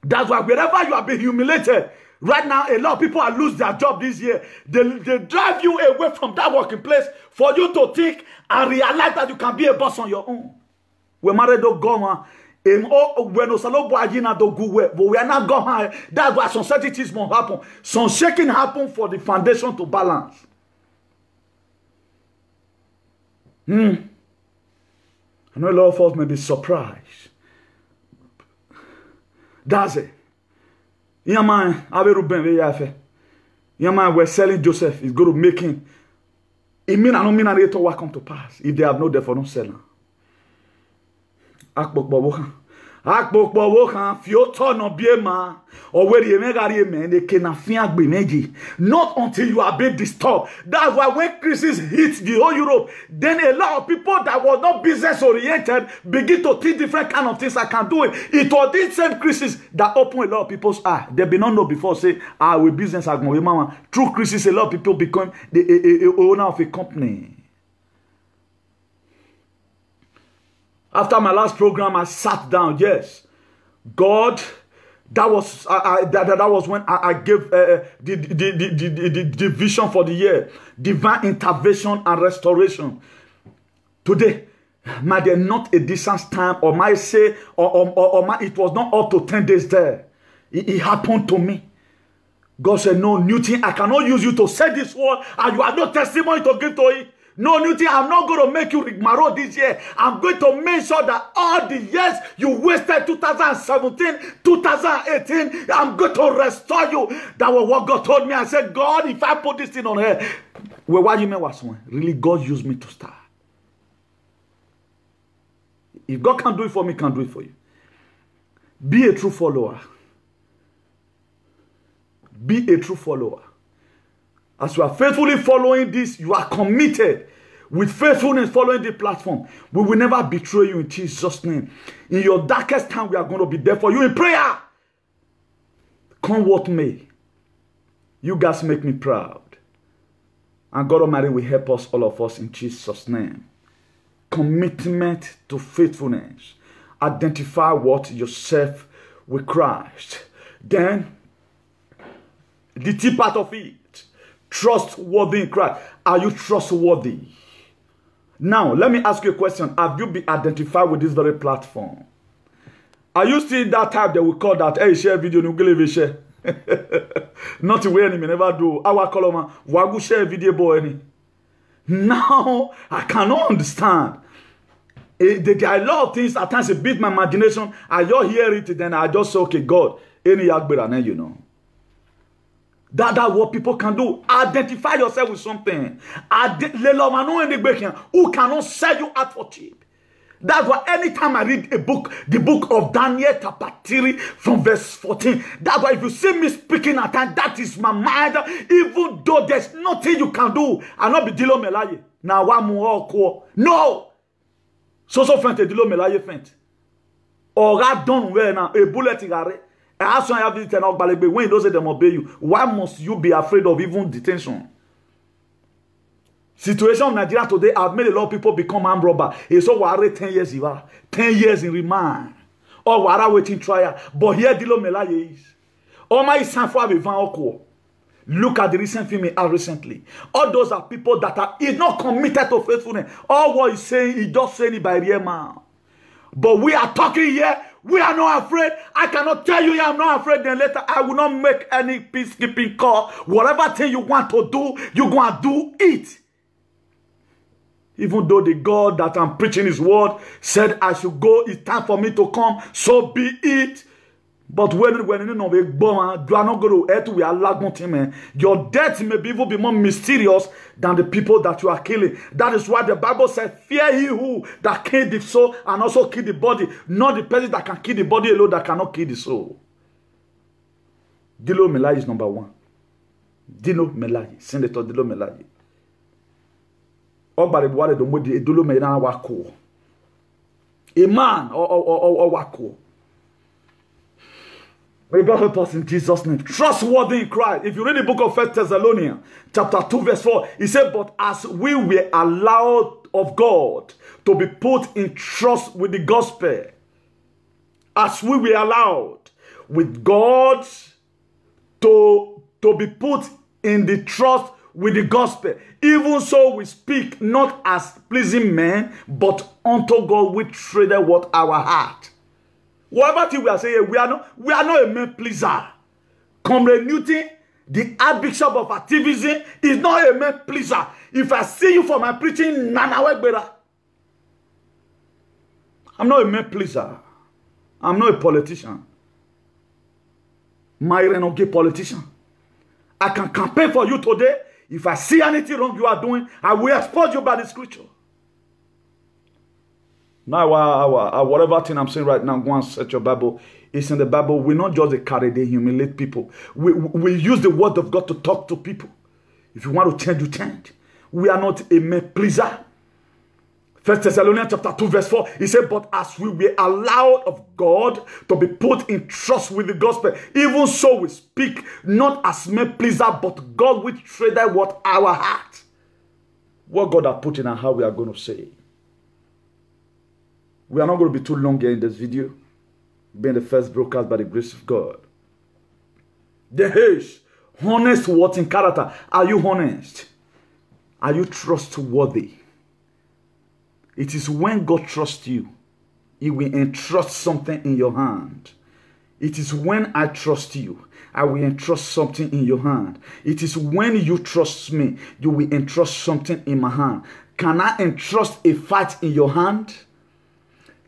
[SPEAKER 1] That's why wherever you have been humiliated, right now a lot of people are losing their job this year. They drive you away from that working place for you to think and realize that you can be a boss on your own. We're married to Goma.
[SPEAKER 3] When but we are not going high. That's why some certain things won't happen. Some shaking happen for the foundation to balance. I know a lot of us may be surprised. That's it. Yaman, we're selling Joseph. It's going to make him. It mean I don't mean it will come to pass. If they have no therefore don't sell him. Not until you are being disturbed. That's why when crisis hits the whole Europe, then a lot of people that was not business oriented begin to think different kind of things I can do it. It was this same crisis that opened a lot of people's eyes. They be not know before say, with business I go mama. Through crisis, a lot of people become the owner of a company. After my last program, I sat down. Yes, God, that was that was when I gave the vision for the year, divine intervention and restoration. Today, might there not a distance time, or might say, or it was not up to 10 days there. It happened to me. God said, "No, Newton, I cannot use you to say this word, and you have no testimony to give to it. No, Newton, I'm not going to make you rigmarole this year. I'm going to make sure that all the years you wasted, 2017, 2018, I'm going to restore you." That was what God told me. I said, God, if I put this thing on her, well, what you mean was one? Really, God used me to start. If God can do it for me, can do it for you. Be a true follower. Be a true follower. As you are faithfully following this, you are committed with faithfulness following the platform. We will never betray you in Jesus' name. In your darkest time, we are going to be there for you in prayer. Come what may. You guys make me proud. And God Almighty will help us, all of us, in Jesus' name. Commitment to faithfulness. Identify what yourself with Christ. Then, the T part of it. Trustworthy in Christ. Are you trustworthy? Now, let me ask you a question. Have you been identified with this very platform? Are you still that type that we call that, hey, share video, no give share? Not the way any never do. Our column, wagu share video boy any. Now, I cannot understand. There are a lot of things, at times it beat my imagination. I just hear it, then I just say, okay, God, any yagbera, you know. That's what people can do. Identify yourself with something. Who cannot sell you out for cheap. That's why anytime I read a book, the book of Daniel chapter 3 from verse 14, that's why if you see me speaking at times, that is my mind. Even though there's nothing you can do, I'll not be dilo melaye. Now one more no. So friend dilo melaye friend. Or that done where now a bullet igare. As soon as you have when you don't say them obey you, why must you be afraid of even detention? Situation in Nigeria today have made a lot of people become armed robber. It's so worried 10 years, 10 years in remand. Or we're waiting trial. But here Dilo Melaye is. All my son for look at the recent film out recently. All those are people that are not committed to faithfulness. All what he's saying, he just saying it by real man. But we are talking here. We are not afraid. I cannot tell you I'm not afraid. Then later I will not make any peacekeeping call. Whatever thing you want to do, you're going to do it. Even though the God that I'm preaching his word said I should go, it's time for me to come, so be it. But when you know you are not going to earth, we are lagging, man. Your death may even be more mysterious than the people that you are killing. That is why the Bible says, fear he who that kill the soul and also kill the body, not the person that can kill the body alone that cannot kill the soul. Dilo Melaye is number one. Dilo Melaye, Senator Dilo Melaye. A man or wako. May God help us in Jesus' name. Trustworthy in Christ. If you read the book of 1 Thessalonians, chapter 2, verse 4, he said, but as we were allowed of God to be put in trust with the gospel, as we were allowed with God to be put in the trust with the gospel, even so we speak not as pleasing men, but unto God which traded what our heart. Whatever thing we are saying, we are not a man pleaser. Comrade Newton, the Archbishop of activism, is not a man pleaser. If I see you for my preaching, Nana better. I'm not a man pleaser. I'm not a politician. I'm not a politician. I can campaign for you today. If I see anything wrong you are doing, I will expose you by the scripture. Now, whatever thing I'm saying right now, go and search your Bible. It's in the Bible. We're not just a carry, they humiliate people. We use the word of God to talk to people. If you want to change, you change. We are not a man pleaser. 1 Thessalonians chapter 2 verse 4, he said, but as we were allowed of God to be put in trust with the gospel, even so we speak, not as men pleaser, but God which traded what our heart. What God has put in and how we are going to say. We are not going to be too long here in this video, being the first broadcast by the grace of God. The H, honest what in character. Are you honest? Are you trustworthy? It is when God trusts you, He will entrust something in your hand. It is when I trust you, I will entrust something in your hand. It is when you trust me, you will entrust something in my hand. Can I entrust a fight in your hand?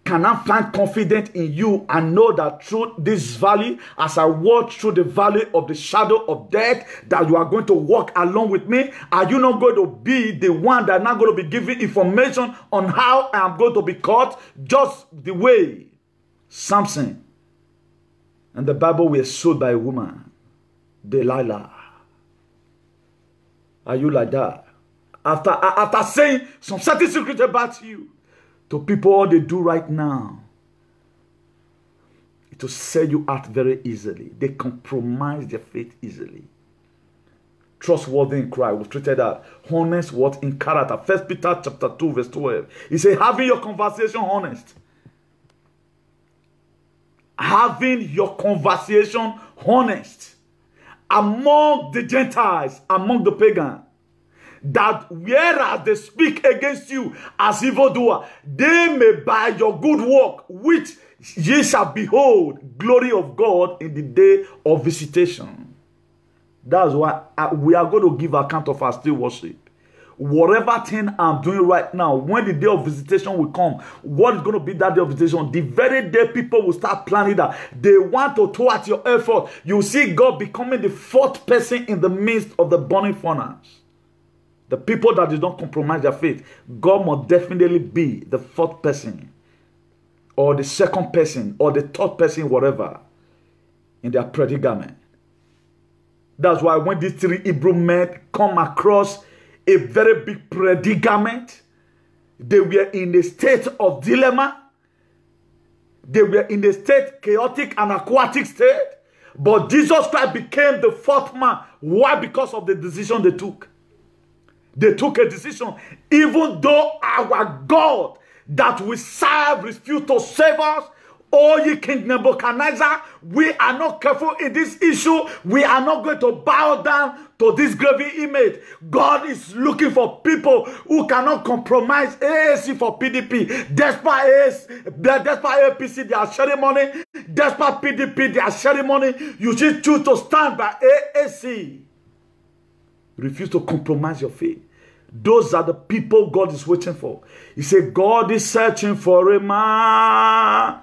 [SPEAKER 3] Can I find confidence in you and know that through this valley, as I walk through the valley of the shadow of death, that you are going to walk along with me? Are you not going to be the one that is not going to be giving information on how I am going to be caught? Just the way Samson and the Bible were sold by a woman, Delilah. Are you like that? After saying some certain secret about you, to people, all they do right now is to sell you out very easily. They compromise their faith easily. Trustworthy in Christ. We've treated that. Honest what in character. 1 Peter chapter 2 verse 12. He said, having your conversation honest. Having your conversation honest. Among the Gentiles, among the pagans. That whereas they speak against you as evildoer, they may by your good work, which ye shall behold, glory of God in the day of visitation. That's why we are going to give account of our still worship. Whatever thing I'm doing right now, when the day of visitation will come, what is going to be that day of visitation? The very day people will start planning that they want to thwart your effort. You see God becoming the fourth person in the midst of the burning furnace. The people that did not compromise their faith, God must definitely be the fourth person, or the second person, or the third person, whatever, in their predicament. That's why when these three Hebrew men come across a very big predicament, they were in a state of dilemma. They were in a state, chaotic and aquatic state. But Jesus Christ became the fourth man. Why? Because of the decision they took. They took a decision. Even though our God that we serve refused to save us, oh ye King Nebuchadnezzar, we are not careful in this issue. We are not going to bow down to this graven image. God is looking for people who cannot compromise AAC for PDP. Despite APC, they are sharing money. Despite PDP, they are sharing money. You should choose to stand by AAC. Refuse to compromise your faith. Those are the people God is waiting for. He said, God is searching for a man.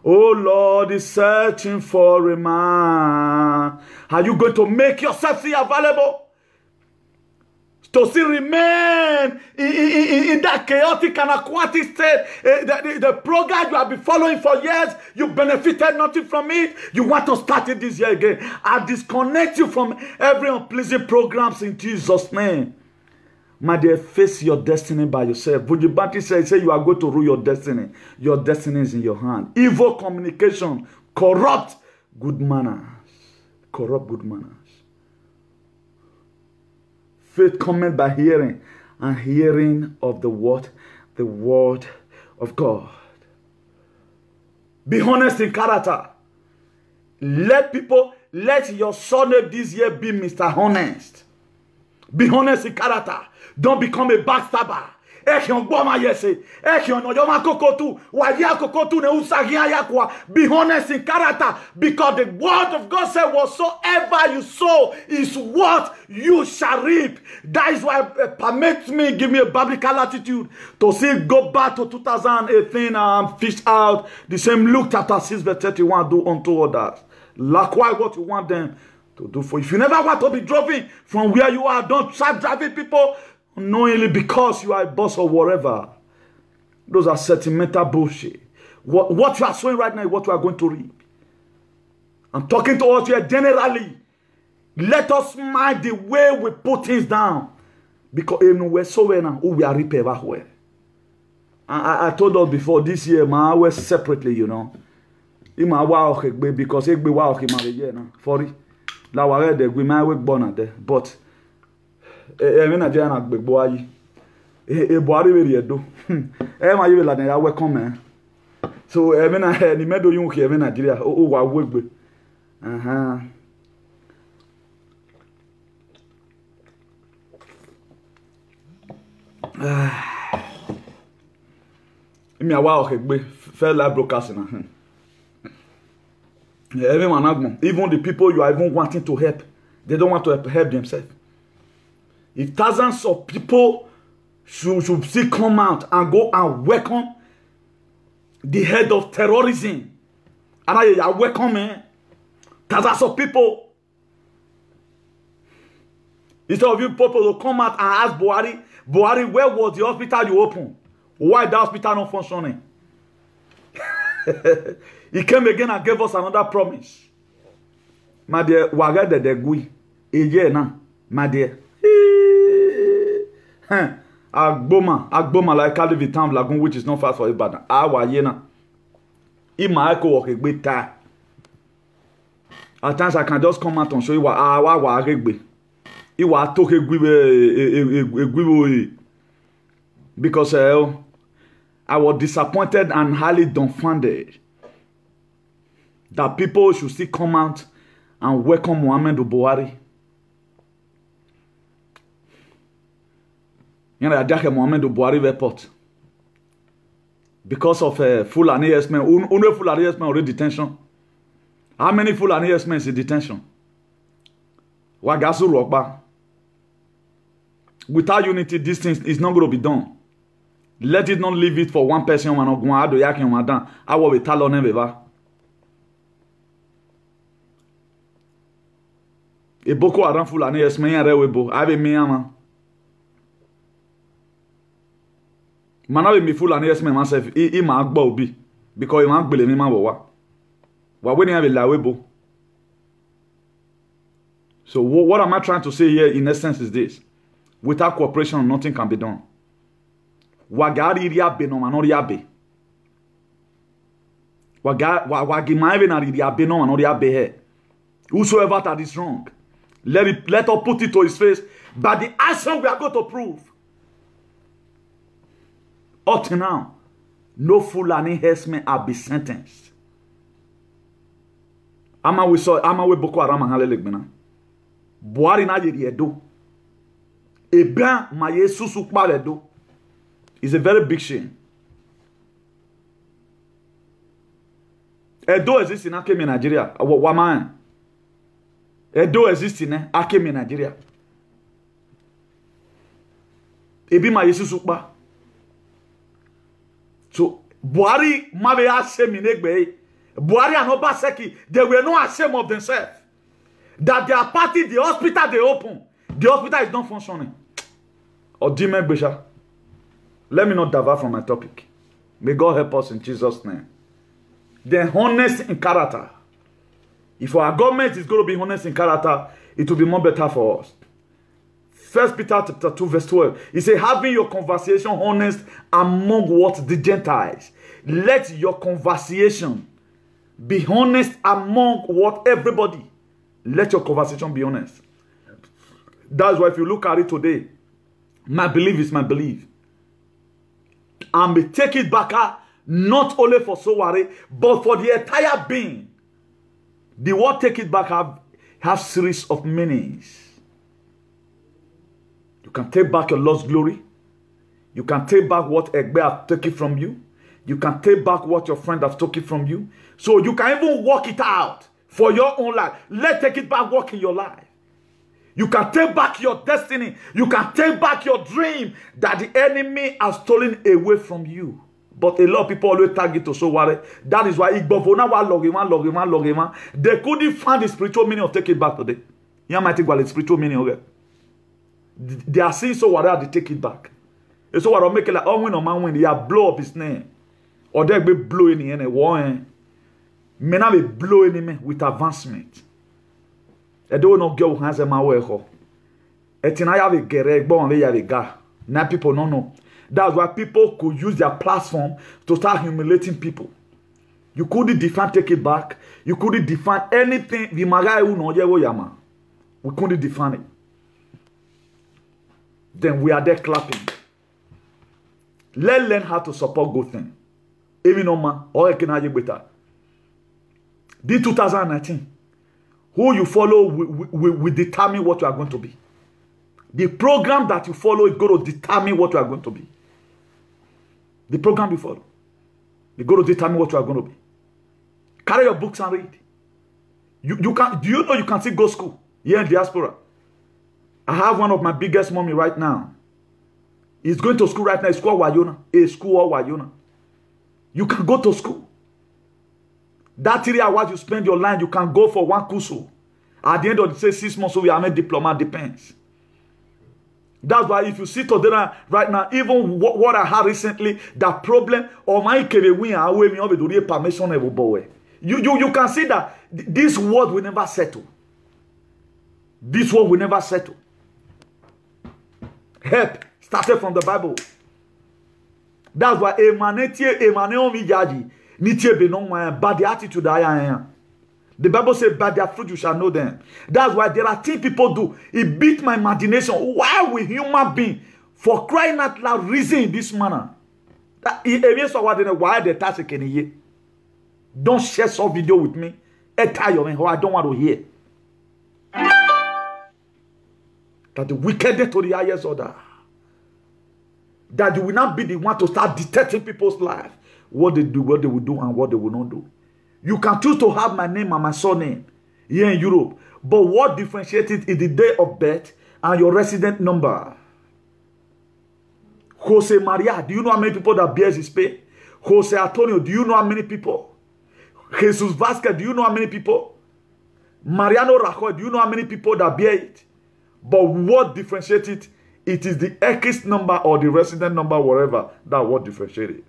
[SPEAKER 3] Oh Lord is searching for a man. Are you going to make yourself still available? To still remain in that chaotic and aquatic state. The program you have been following for years, you benefited nothing from it. You want to start it this year again. I disconnect you from every unpleasant programs in Jesus' name. My dear, face your destiny by yourself. Bujibanti said you are going to rule your destiny. Your destiny is in your hand. Evil communication corrupt good manners. Corrupt good manners. Faith cometh by hearing, and hearing of the word of God. Be honest in character. Let your surname this year be Mr. Honest. Be honest in character. Don't become a backstabber. Ekion Boma Yese, Ekion Oyoma Kokotu, Wadia Kokotu, Neusagia Yakwa. Be honest in character, because the word of God said, whatsoever you sow is what you shall reap. That is why permit me, give me a biblical attitude to see go back to 2018 and fish out the same Luke chapter 6 verse 31, do unto others. Likewise what you want them to do for you. If you never want to be driving from where you are, don't start driving people unknowingly because you are a boss or whatever. Those are sentimental bullshit. What you are sowing right now is what you are going to reap. I'm talking to us here generally. Let us mind the way we put things down. Because we're so now we are reaping everywhere. I told us before this year, man, I was separately, you know. Because egbe wa okay marriage na for la wa re de gbe my work born at there, but me Nigeria na gbegbo ayi Buhari we edo ma ye la na welcome man. So me na ni medo yun ke me Nigeria o wa wegbe me awa okay gbe fair live broadcasting na even the people you are even wanting to help, they don't want to help themselves. If thousands of people should still come out and go and welcome the head of terrorism, and I are welcoming thousands of people, instead of you people to come out and ask Buhari, where was the hospital you opened? Why the hospital not functioning? He came again and gave us another promise. My dear, waga de gui. Eye na, my dear. Agboma like Kalivi town lagoon, which is not far for Ibadan. Awa yena. Ima eko work egbe ta. At times I can just come out and show you what awa wa egbe. Iwa toke egbe because I was disappointed and highly dumbfounded that people should still come out and welcome Muhammadu Buhari. You know, Muhammadu Buhari airport because of Fulani yes-men. Only Fulani yes-men already detention. How many Fulani yes-men is in detention? Wagasu Rokba. Without unity, this thing is not going to be done. Let it not leave it for one person. I will be talon ever. E Boko Haram Fulani yes-men rewebo. Ave miyama. Manawe mi Fulani yes-men myself. I ma agba obi because I ma agbele mi ma wawa. Wa we ni ave lawebo. So what am I trying to say here in essence is this: without cooperation, nothing can be done. Wagari riabe no manori abe. Wagi maive na riabe no manori abe he. Whosoever that is wrong, let us put it to his face. But the action we are going to prove. Up to now, no Fulani herdsmen have been sentenced. Ama we Boko Haram halele gbena. Buhari na yeri edo. Ebra maye susu kpale edo. It's a very big shame. Edo exists in Akemi, Nigeria. Waman. Edo exists in Akemi, Nigeria. Ebi ma yesu sukpa. So Buhari mabe ashamed in Egbe. Buhari and Obaseki, they were not ashamed of themselves. That their party, the hospital they open, the hospital is not functioning. Odime Besha. Let me not divert from my topic. May God help us in Jesus' name. They're honest in character. If our government is going to be honest in character, it will be more better for us. 1 Peter chapter 2 verse 12. He said, having your conversation honest among what? The Gentiles. Let your conversation be honest among what? Everybody. Let your conversation be honest. That's why if you look at it today, my belief is my belief. And we take it back not only for Sowore, but for the entire being. The word take it back have series of meanings. You can take back your lost glory. You can take back what Egbe have taken from you. You can take back what your friend has taken from you. So you can even work it out for your own life. Let's take it back, work in your life. You can take back your destiny. You can take back your dream that the enemy has stolen away from you. But a lot of people always target to so worry. That is why they couldn't find the spiritual meaning of taking it back today. You might think, well, the spiritual meaning of it. They are seeing so worry, they take it back. It's so what make it like, oh, when a man win, they are blow up his name. Or they be blowing in a war. Men have a blowing him with advancement. I don't know girl has a man way. I have a gereg, but only have a guy. Now people don't know. That's why people could use their platform to start humiliating people. You couldn't define take it back. You couldn't define anything. We couldn't define it. Then we are there clapping. Let's learn how to support good things. Even no man, or can I better. This 2019, who you follow will determine what you are going to be. The program that you follow is going to determine what you are going to be. The program you follow is going to determine what you are going to be. Carry your books and read. You can. Do you know you can still go to school here in diaspora? I have one of my biggest mommy right now. He's going to school right now. It's called Wayona. A school or Wayona. You can go to school. That 3 hours you spend your line, you can go for one kusu. At the end of the day, 6 months, so we are made diploma, depends. That's why if you see today right now, even what I had recently, that problem, or my permission, you can see that this word will never settle. This word will never settle. Help started from the Bible. That's why but the attitude I am. The Bible says, by their fruit you shall know them. That's why there are things people do. It beat my imagination. Why will human being, for crying out loud, reason in this manner? Why the task can hear? Don't share some video with me. I don't want to hear. That the wicked to the highest order. That you will not be the one to start dictating people's life. What they do, what they will do, and what they will not do. You can choose to have my name and my surname here in Europe. But what differentiates it is the day of birth and your resident number. Jose Maria, do you know how many people that bears his pay? Jose Antonio, do you know how many people? Jesus Vasquez, do you know how many people? Mariano Rajoy, do you know how many people that bear it? But what differentiates it? It is the X number or the resident number, whatever. That's what differentiates it.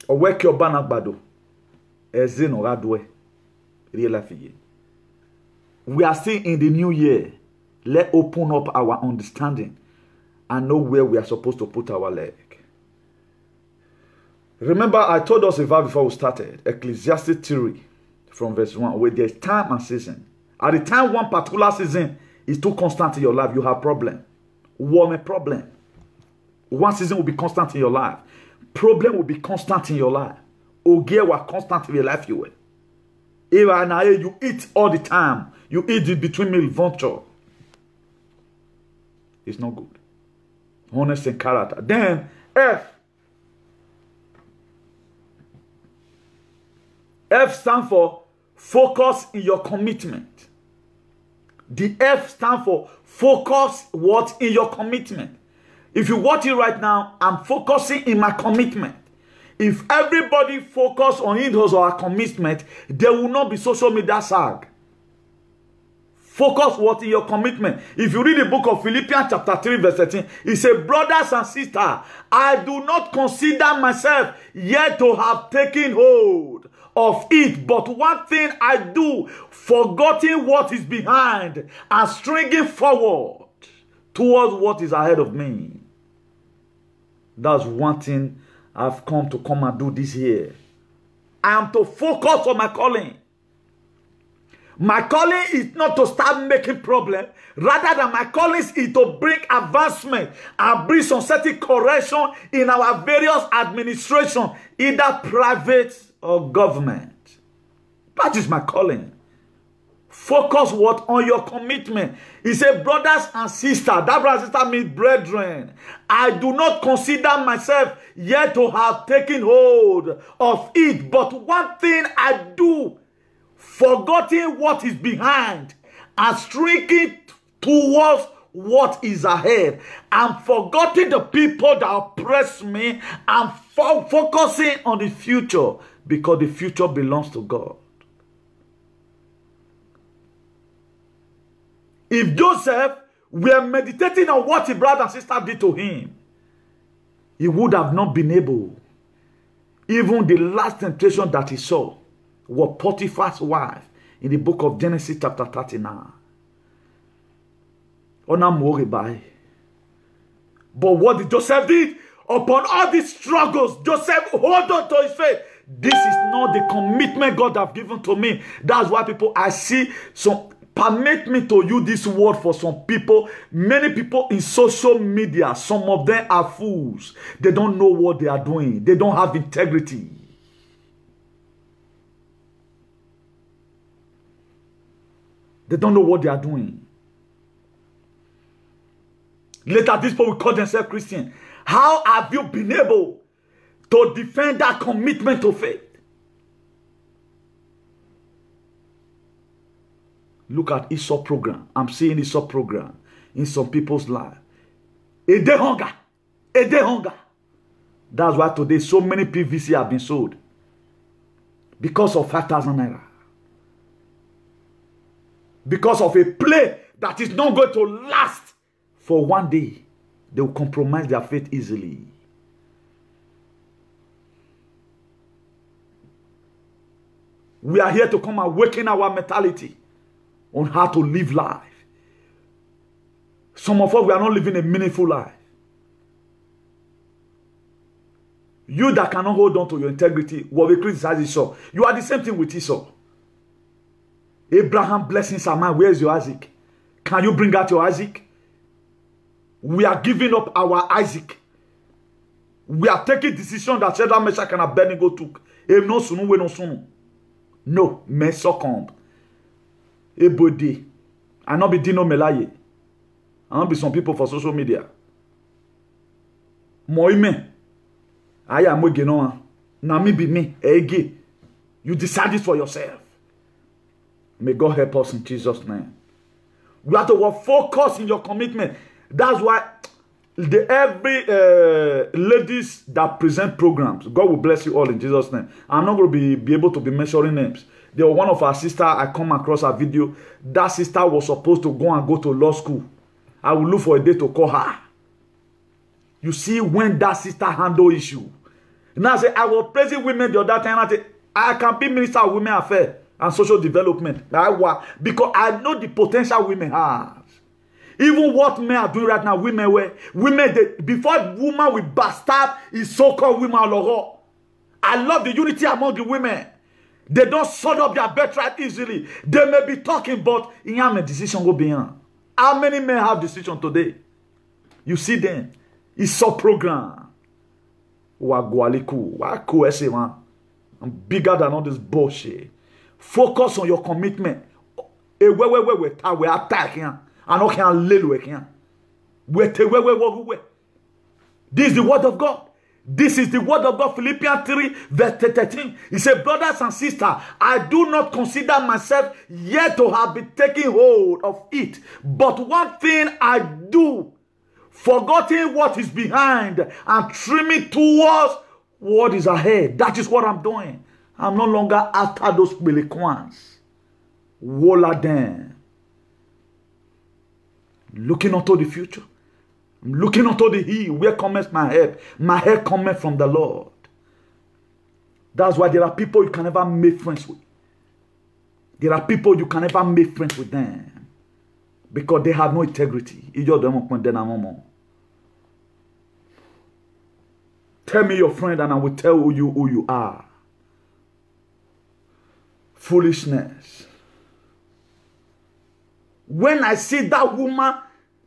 [SPEAKER 3] Oweke obana gbado eze no radwe real fiye. We are still in the new year. Let's open up our understanding and know where we are supposed to put our leg. Remember, I told us a verse before we started, Ecclesiastes 3 from verse 1, where there's time and season. At the time one particular season is too constant in your life, you have problem. One problem. One season will be constant in your life. Problem will be constant in your life. Ogie will constant in your life. You eat all the time. You eat it between meal venture. It's not good. Honest and character. Then F. F stands for focus in your commitment. The F stands for focus what in your commitment. If you watch it right now, I'm focusing in my commitment. If everybody focus on his or her commitment, there will not be social media sag. Focus what in your commitment. If you read the book of Philippians chapter 3 verse 13, it says, brothers and sisters, I do not consider myself yet to have taken hold of it. But one thing I do, forgetting what is behind and stringing forward towards what is ahead of me. That's one thing I've come and do this year. I am to focus on my calling. My calling is not to start making problems. Rather than my calling is to bring advancement and bring some certain correction in our various administration, either private or government. That is my calling. Focus what? On your commitment. He said, brothers and sisters. That brother and sister means brethren. I do not consider myself yet to have taken hold of it. But one thing I do, forgetting what is behind and shrinking towards what is ahead. I'm forgetting the people that oppress me and focusing on the future, because the future belongs to God. If Joseph were meditating on what his brother and sister did to him, he would have not been able. Even the last temptation that he saw was Potiphar's wife in the book of Genesis chapter 39. But what did Joseph do? Upon all these struggles, Joseph hold on to his faith. This is not the commitment God have given to me. That's why people, I see some, permit me to use this word for some people. Many people in social media, some of them are fools. They don't know what they are doing. They don't have integrity. They don't know what they are doing. Later, these people will call themselves Christian. How have you been able to defend that commitment to faith? Look at Esau program. I'm seeing Esau program in some people's life. A day hunger. A day hunger. That's why today so many PVC have been sold. Because of 5,000 naira. Because of a play that is not going to last for one day. They will compromise their faith easily. We are here to come and awaken our mentality on how to live life. Some of us, we are not living a meaningful life. You that cannot hold on to your integrity, what we criticize Esau, you are the same thing with Esau. Abraham blessings are mine. Where's your Isaac? Can you bring out your Isaac? We are giving up our Isaac. We are taking decision that Shadrach, Meshach, and Abednego took. No, mais succombe. Ebody. I not be Dino Melaye. I not be some people for social media. Moime. I am Mogenoa. Now me be me. Ege. You decide this for yourself. May God help us in Jesus' name. You have to focus in your commitment. That's why every ladies that present programs, God will bless you all in Jesus' name. I'm not going to be able to be mentioning names. There was one of our sister, I come across a video. That sister was supposed to go to law school. I will look for a day to call her. You see, when that sister handle issue. Now I say, I was praising women the other time. I can be minister of women affairs and social development. Because I know the potential women have. Even what men are doing right now, before woman will bastard is so-called women. I love the unity among the women. They don't sort up their birthright easily. They may be talking, but in a decision go beyond. How many men have decision today? You see them. It's so program. I'm bigger than all this bullshit. Focus on your commitment. We attack here. This is the word of God. This is the word of God. Philippians 3 verse 13. He said, brothers and sisters, I do not consider myself yet to have been taking hold of it. But one thing I do, forgetting what is behind and trimming towards what is ahead. That is what I'm doing. I'm no longer after those Melequans. Walla them. Looking unto the future. I'm looking unto the hill. Where cometh my help? My help cometh from the Lord. That's why there are people you can never make friends with. There are people you can never make friends with them. Because they have no integrity. Tell me your friend and I will tell you who you are. Foolishness. When I see that woman,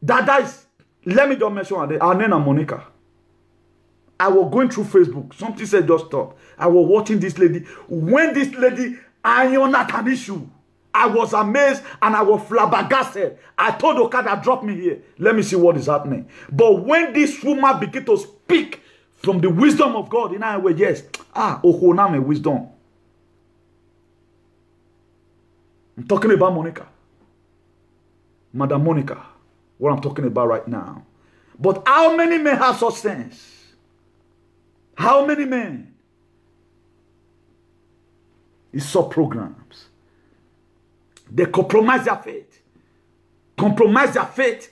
[SPEAKER 3] that is, let me just mention her name is Monica. I was going through Facebook. Something said just stop. I was watching this lady. When this lady iron at an issue, I was amazed and I was flabbergasted. I told Okada, drop me here. Let me see what is happening. But when this woman began to speak from the wisdom of God, in our way, yes, Ohoname wisdom. I'm talking about Monica. Madam Monica. What I'm talking about right now. But how many men have such sense? How many men? It's saw programs. They compromise their faith. Compromise their faith.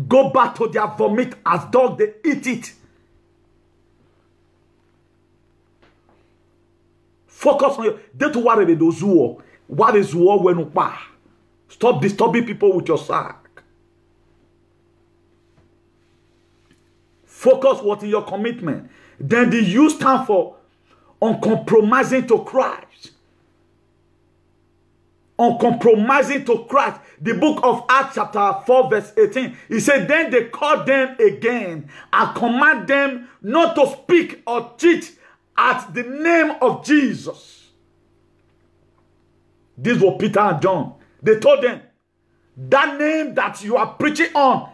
[SPEAKER 3] Go back to their vomit as dog, they eat it. Focus on your. Don't worry about those who. What is war when you buy? Stop disturbing people with your sack. Focus what in your commitment. Then the U stand for uncompromising to Christ. Uncompromising to Christ. The book of Acts chapter 4 verse 18. He said, then they called them again and command them not to speak or teach at the name of Jesus. These were Peter and John. They told them, that name that you are preaching on,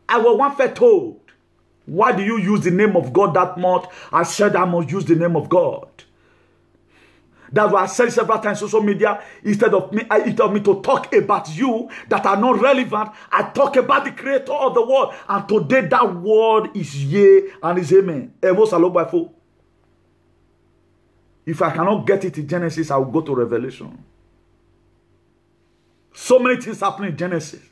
[SPEAKER 3] I was once told. Why do you use the name of God that much? I said I must use the name of God. That's why I said several times on social media, instead of me to talk about you that are not relevant, I talk about the creator of the world. And today that word is yea and is amen. If I cannot get it in Genesis, I will go to Revelation. So many things happen in Genesis.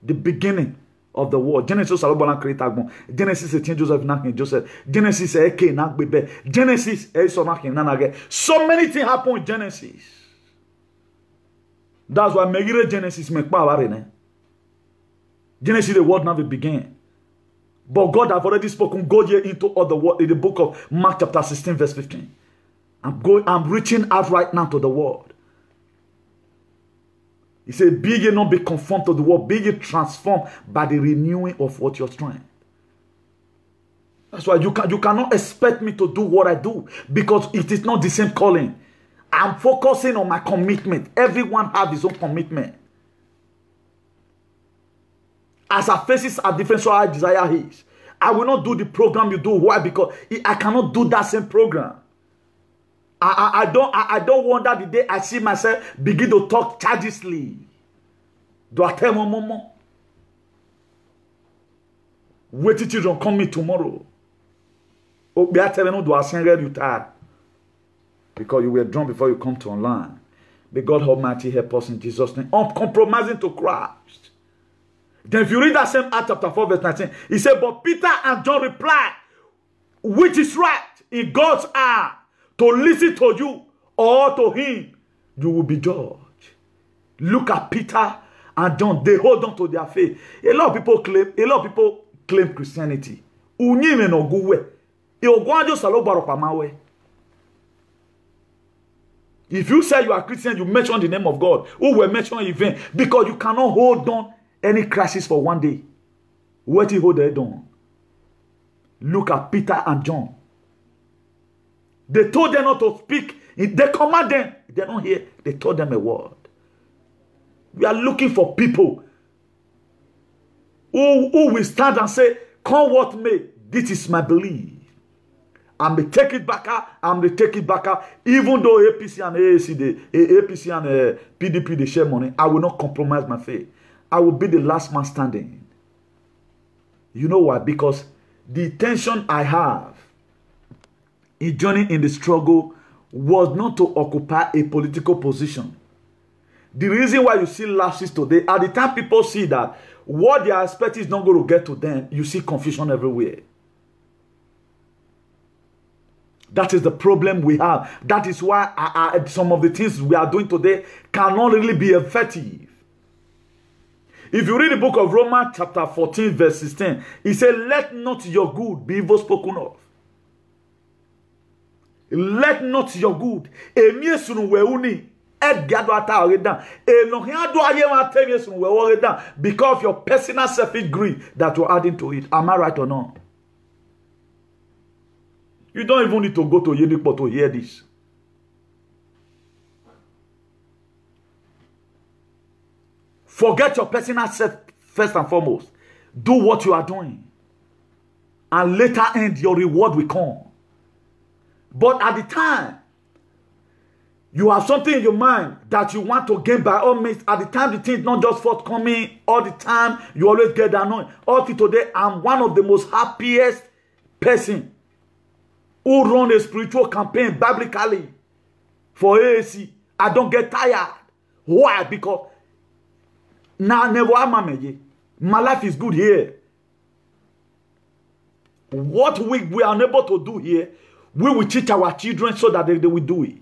[SPEAKER 3] The beginning of the world. Genesis alobana create agbon. Genesis e Joseph nakin Joseph. Genesis e Cain nak bebe. Genesis e so nakin nanage. So many things happen in Genesis. That's why megire Genesis make pa aware ne. Genesis the world never began. But God have already spoken. Go here into all the world in the book of Mark chapter 16 verse 15. I'm reaching out right now to the world. He said, be ye not be conformed to the world, be ye transformed by the renewing of what you're trying. That's why you cannot expect me to do what I do because it is not the same calling. I'm focusing on my commitment. Everyone has his own commitment. As our faces are different, so our desire is. I will not do the program you do. Why? Because I cannot do that same program. I don't wonder the day I see myself begin to talk childishly. Do I tell my mama? Wait till children come me tomorrow. Oh, be I telling you, do I send you tired? Because you were drunk before you come to online. May God Almighty help us in Jesus' name. Uncompromising to Christ. Then if you read that same Acts chapter 4 verse 19, he said, but Peter and John replied, which is right in God's eye, to listen to you or to him, you will be judged. Look at Peter and John. They hold on to their faith. A lot of people claim Christianity. If you say you are Christian, you mention the name of God. Who will mention event? Because you cannot hold on any crisis for one day. What you hold it on? Look at Peter and John. They told them not to speak. They command them. They don't hear. They told them a word. We are looking for people who will stand and say, come what may, this is my belief. I'm going to take it back out. I'm going to take it back out. Even though APC and APC and PDP, they share money, I will not compromise my faith. I will be the last man standing. You know why? Because the intention I have in joining in the struggle was not to occupy a political position. The reason why you see lapses today, at the time people see that what they are expecting is not going to get to them, you see confusion everywhere. That is the problem we have. That is why some of the things we are doing today cannot really be effective. If you read the book of Romans chapter 14 verse 16, it says, let not your good be evil spoken of. Let not your good. Because of your personal selfish greed that you're adding to it. Am I right or not? You don't even need to go to Yedikpo to hear this. Forget your personal self first and foremost. Do what you are doing. And later end, your reward will come. But at the time, you have something in your mind that you want to gain by all means. At the time, the thing is not just forthcoming. All the time, you always get annoyed. All till today, I'm one of the most happiest person who run a spiritual campaign biblically for AAC. I don't get tired. Why? Because now never my life is good here. What we are unable to do here, we will teach our children so that they will do it.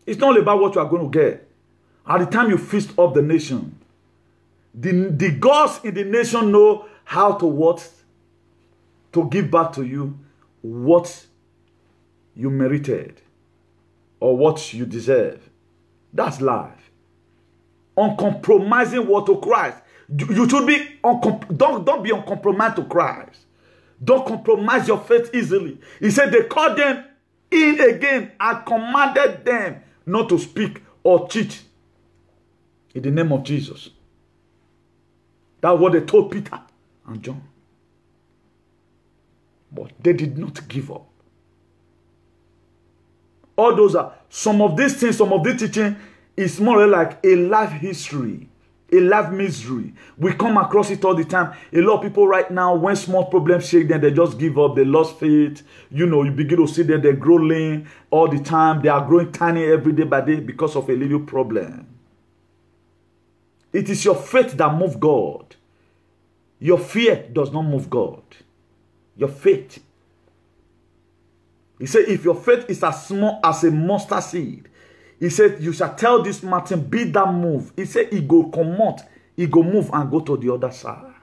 [SPEAKER 3] It's not about what you are going to get. At the time you feast up the nation, the gods in the nation know how to what? To give back to you what you merited or what you deserve. That's life. Uncompromising word to Christ. You should be don't be uncompromised to Christ. Don't compromise your faith easily. He said they called them in again and commanded them not to speak or teach in the name of Jesus. That's what they told Peter and John. But they did not give up. All those are some of these things, some of this teaching is more like a life history, a life misery. We come across it all the time. A lot of people right now, when small problems shake them, they just give up. They lost faith. You know, you begin to see that they grow lean all the time. They are growing tiny every day by day because of a little problem. It is your faith that moves God. Your fear does not move God. Your faith. He said, if your faith is as small as a mustard seed, he said, you shall tell this mountain, be that move. He said, he go come out, he go move and go to the other side.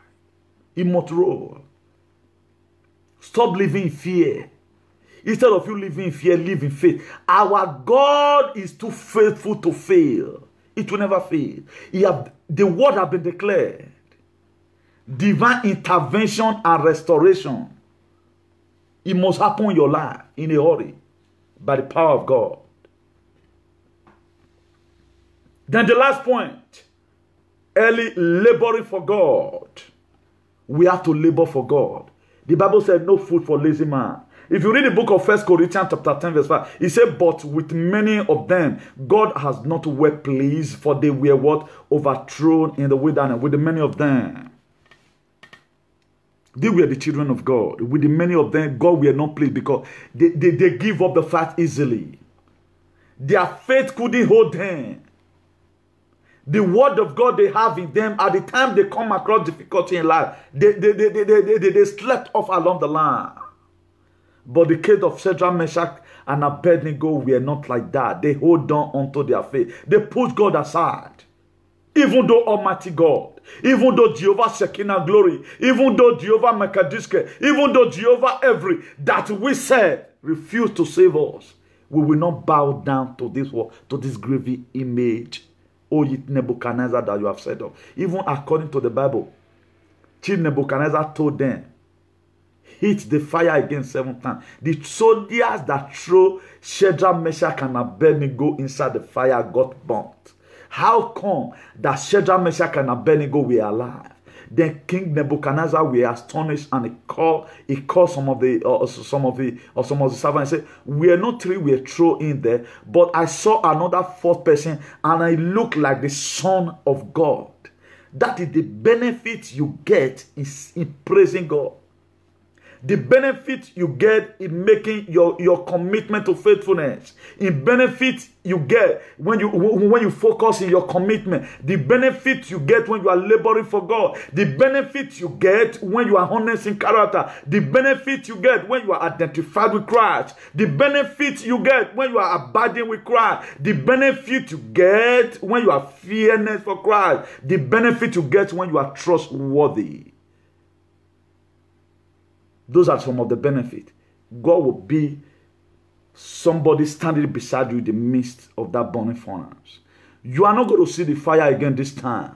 [SPEAKER 3] He must roll. Stop living in fear. Instead of you living in fear, live in faith. Our God is too faithful to fail. It will never fail. The word has been declared. Divine intervention and restoration. It must happen in your life in a hurry by the power of God. Then the last point, early laboring for God. We have to labor for God. The Bible said no food for lazy man. If you read the book of 1 Corinthians chapter 10 verse 5, it said, but with many of them, God has not well pleased, for they were what? Overthrown in the wilderness. With the many of them. They were the children of God. With the many of them, God were not pleased because they give up the fight easily. Their faith couldn't hold them. The word of God they have in them, at the time they come across difficulty in life, they slept off along the line. But the case of Shadrach, Meshach, and Abednego were not like that. They hold on onto their faith. They put God aside. Even though Almighty God, even though Jehovah Shekinah glory, even though Jehovah Mekadiske, even though Jehovah every that we serve refuse to save us, we will not bow down to this word, to this graven image. O ye Nebuchadnezzar that you have set up. Even according to the Bible, King Nebuchadnezzar told them, hit the fire again 7 times. The soldiers that threw Shadrach, Meshach, and Abednego inside the fire got burnt. How come that Shadrach, Meshach, and Abednego were alive? Then King Nebuchadnezzar were astonished, and he called some of the servants and said, we are not 3 were thrown in there, but I saw another 4th person, and I looked like the Son of God. That is the benefit you get in praising God. The benefit you get in making your commitment to faithfulness. In benefit you get when you focus in your commitment. The benefit you get when you are laboring for God. The benefit you get when you are honest in character. The benefit you get when you are identified with Christ. The benefit you get when you are abiding with Christ. The benefit you get when you are fearless for Christ. The benefit you get when you are trustworthy. Those are some of the benefits. God will be somebody standing beside you in the midst of that burning furnace. You are not going to see the fire again this time.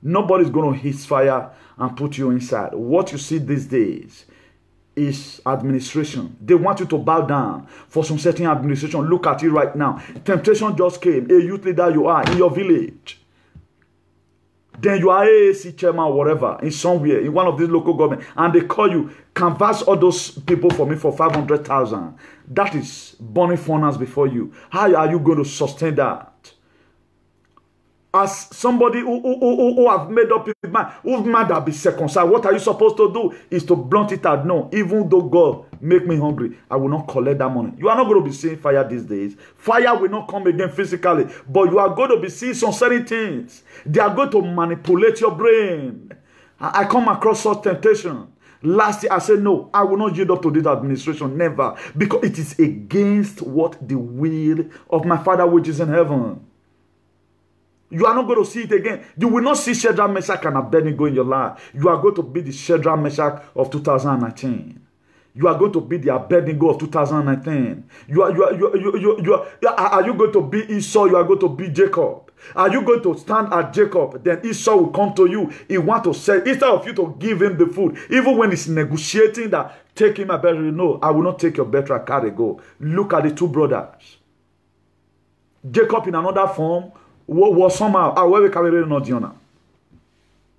[SPEAKER 3] Nobody's going to hit fire and put you inside. What you see these days is administration. They want you to bow down for some certain administration. Look at it right now. Temptation just came. A youth leader you are in your village. Then you are AAC chairman or whatever in somewhere in one of these local government, and they call you, canvass all those people for me for 500,000. That is burning furnace before you. How are you going to sustain that? As somebody who have made up his mind, whose mind have been circumcised, what are you supposed to do? Is to blunt it out. No, even though God make me hungry, I will not collect that money. You are not going to be seeing fire these days. Fire will not come again physically, but you are going to be seeing some certain things. They are going to manipulate your brain. I come across such temptation. Last year I said, no, I will not yield up to this administration, never, because it is against what the will of my Father which is in heaven. You are not going to see it again. You will not see Shadrach, Meshach, and Abednego in your life. You are going to be the Shadrach, Meshach of 2019. You are going to be the Abednego of 2019. Are you going to be Esau? You are going to be Jacob. Are you going to stand at Jacob? Then Esau will come to you. He want to say, instead of you to give him the food, even when he's negotiating that, take him a better. No, I will not take your better. I carry go. Look at the two brothers. Jacob in another form was somehow,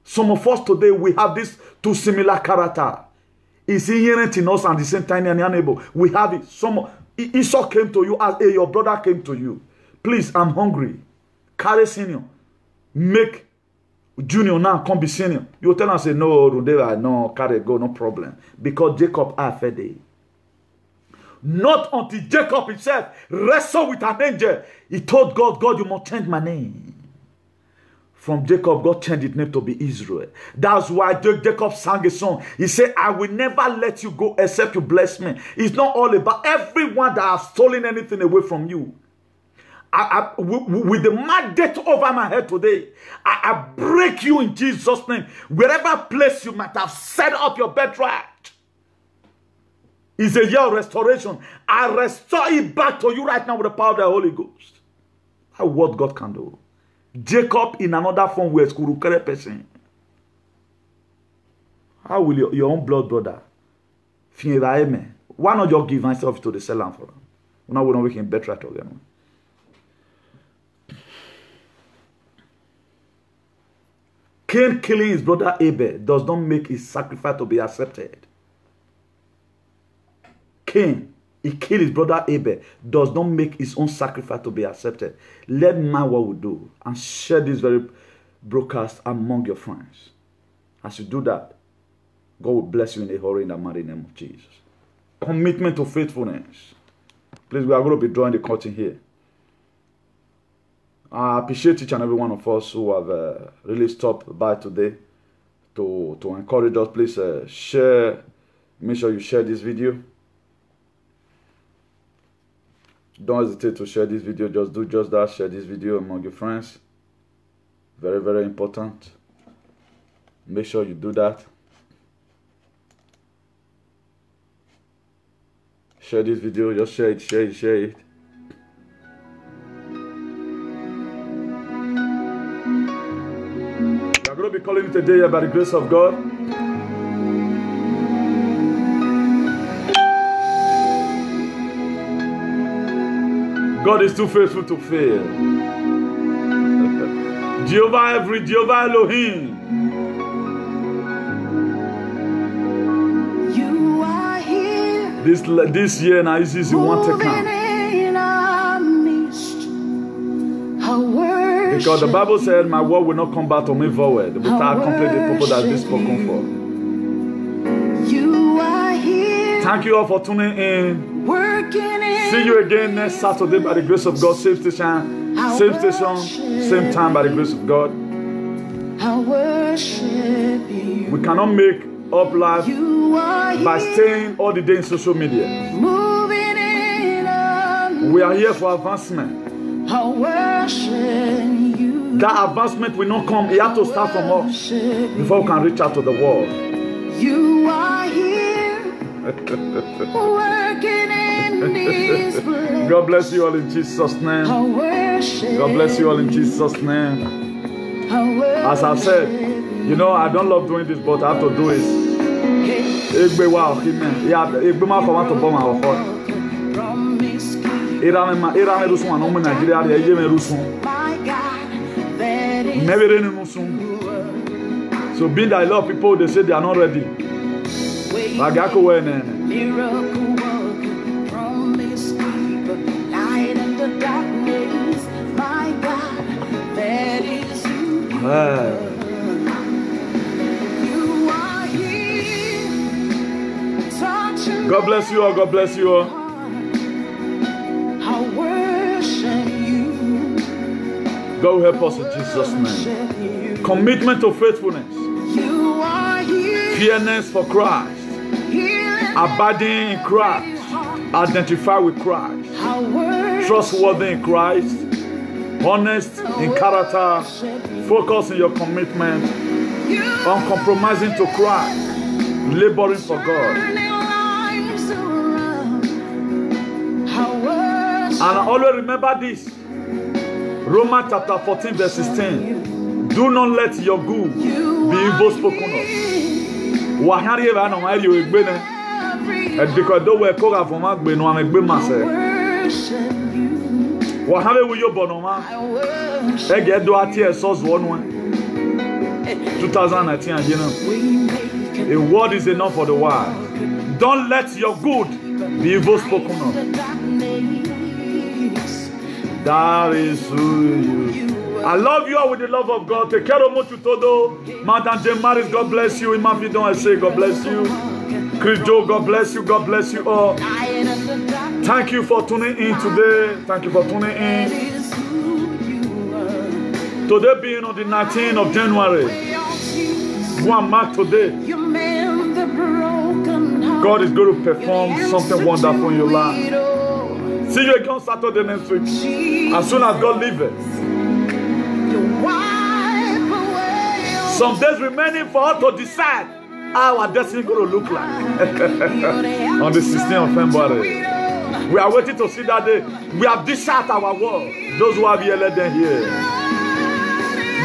[SPEAKER 3] some of us today, we have these two similar character. It's inherent in us and the same time in unable. We have it. Esau came to you as your brother came to you. Please, I'm hungry. Carry senior. Make junior now come be senior. You tell us, say, no, carry go, no problem. Because Jacob are fed. Not until Jacob himself wrestled with an angel. He told God, God, you must change my name. From Jacob, God changed his name to be Israel. That's why Jacob sang a song. He said, I will never let you go except you bless me. It's not all about everyone that has stolen anything away from you. With the mandate over my head today, I break you in Jesus' name. Wherever place you might have set up your birthright. It's a year of restoration. I restore it back to you right now with the power of the Holy Ghost. That's what God can do. Jacob in another form was a person. How will your own blood brother? Why not just give myself to the seller for them? Now we're not making better again. Cain killing his brother Abel does not make his sacrifice to be accepted. Cain, he killed his brother Abel, does not make his own sacrifice to be accepted. Let me know what we do and share this very broadcast among your friends. As you do that, God will bless you in a hurry in the mighty name of Jesus. Commitment to faithfulness. Please, we are going to be drawing the curtain here. I appreciate each and every one of us who have really stopped by today to encourage us. Please share. Make sure you share this video. Don't hesitate to share this video. Just do just that. Share this video among your friends. Very, very important. Make sure you do that. Share this video. Just share it, share it, share it. We are going to be calling it a day by the grace of God. God is too faithful to fail. Jehovah Elohim.
[SPEAKER 2] You are here.
[SPEAKER 3] This year now is easy one to come.
[SPEAKER 2] In our midst.
[SPEAKER 3] Because the Bible said, my word will not come back to me void without completing the purpose that this spoken for.
[SPEAKER 2] You are here.
[SPEAKER 3] Thank you all for tuning in.
[SPEAKER 2] Working in.
[SPEAKER 3] See you again next Saturday by the grace of God. Same station, same time by the grace of God.
[SPEAKER 2] I worship you.
[SPEAKER 3] We cannot make up life by staying all the day in social media.
[SPEAKER 2] Moving in.
[SPEAKER 3] We are here for advancement.
[SPEAKER 2] I worship you.
[SPEAKER 3] That advancement will not come. It has to start from us before we can reach out to the world.
[SPEAKER 2] You are here. Working in this place.
[SPEAKER 3] God bless you all in Jesus' name. God bless you all in Jesus' name. As I've said, you know, I don't love doing this, but I have to do it. Egbe wa okime. Ya egbe ma ko ma to bo ma wo.
[SPEAKER 2] promise keeper.
[SPEAKER 3] Irame rusun anu mu Nigeria ya je me rusun.
[SPEAKER 2] My God, that is
[SPEAKER 3] Mebere ni rusun. So being that a lot of people they say they are not ready. Bagako we ne.
[SPEAKER 2] miracle worker, promise keeper, light in the darkness. My God, that is you. You are here, touching.
[SPEAKER 3] God bless you all. God bless you all.
[SPEAKER 2] I worship you.
[SPEAKER 3] God will help us in Jesus' name.
[SPEAKER 2] Worship you.
[SPEAKER 3] Commitment to faithfulness.
[SPEAKER 2] You are here,
[SPEAKER 3] Fearness for Christ.
[SPEAKER 2] healing.
[SPEAKER 3] Abiding in Christ. Identify with Christ.
[SPEAKER 2] I worship
[SPEAKER 3] Trustworthy in Christ. Honest in character. Focus in your commitment.
[SPEAKER 2] you.
[SPEAKER 3] Uncompromising to Christ. Laboring for God.
[SPEAKER 2] Turning lives around. I worship
[SPEAKER 3] And always remember this. Romans chapter 14 verse 16. Do not let your good be evil spoken of. Wahari eva no ma ri egbe ne. E because do we ko ga fo ma gbe no am egbe ma se.
[SPEAKER 2] worship you.
[SPEAKER 3] Wahari wo yo bono ma.
[SPEAKER 2] I worship
[SPEAKER 3] E ge do ati e so zo no. 2019 again.
[SPEAKER 2] we make it
[SPEAKER 3] A word is enough for the wise. Don't let your good be evil spoken of.
[SPEAKER 2] the darkness.
[SPEAKER 3] That is who you. I love you all with the love of God. Take care of Motutodo. Madam Jemaris, God bless you. Imam Fidon, I say, God bless you. Chris Joe, God bless you. God bless you all.
[SPEAKER 2] Light in the darkness.
[SPEAKER 3] Thank you for tuning in today. Thank you for tuning
[SPEAKER 2] That
[SPEAKER 3] in.
[SPEAKER 2] is who you are.
[SPEAKER 3] Today being on the 19th of January.
[SPEAKER 2] Way on Jesus,
[SPEAKER 3] One mark today.
[SPEAKER 2] you mend the broken heart.
[SPEAKER 3] God is going to perform something wonderful in your life.
[SPEAKER 2] life.
[SPEAKER 3] See you again Saturday next week. As soon as God leaves it. Some days remaining for us to decide how our destiny is going to look like. On the 16th of February. We are waiting to see that day. We have discharged our world. Those who have here, let them hear.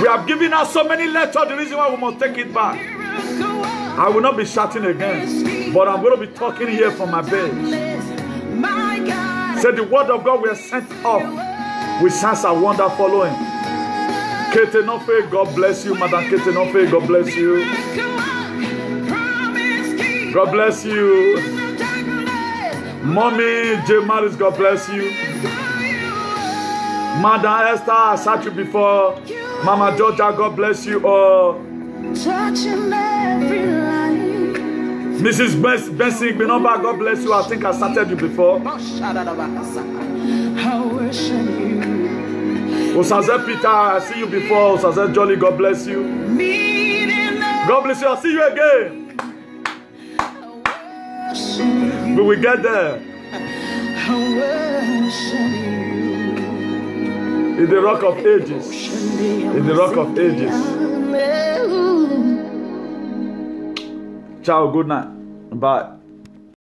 [SPEAKER 3] We have given us so many lectures. The reason why we must take it back. I will not be shouting again, but I'm going to be talking here from my bed. Say the word of God we are sent off with signs and wonder following. Kete Nofe, God bless you. Madam Kete Nofe, God bless you. God bless you. Mommy J. Maris, God bless you. Madam Esther, I sat you before. Mama Georgia, God bless you all.
[SPEAKER 2] Touching every life.
[SPEAKER 3] Mrs. Benson, Binoba, God bless you. I think I started you before.
[SPEAKER 2] I worship you.
[SPEAKER 3] Osaze Peter, I see you before. Osaze Jolly, God bless you. God bless you. I'll see you again. We will get there. In the rock of ages. In the rock of ages. Ciao, good night. Bye.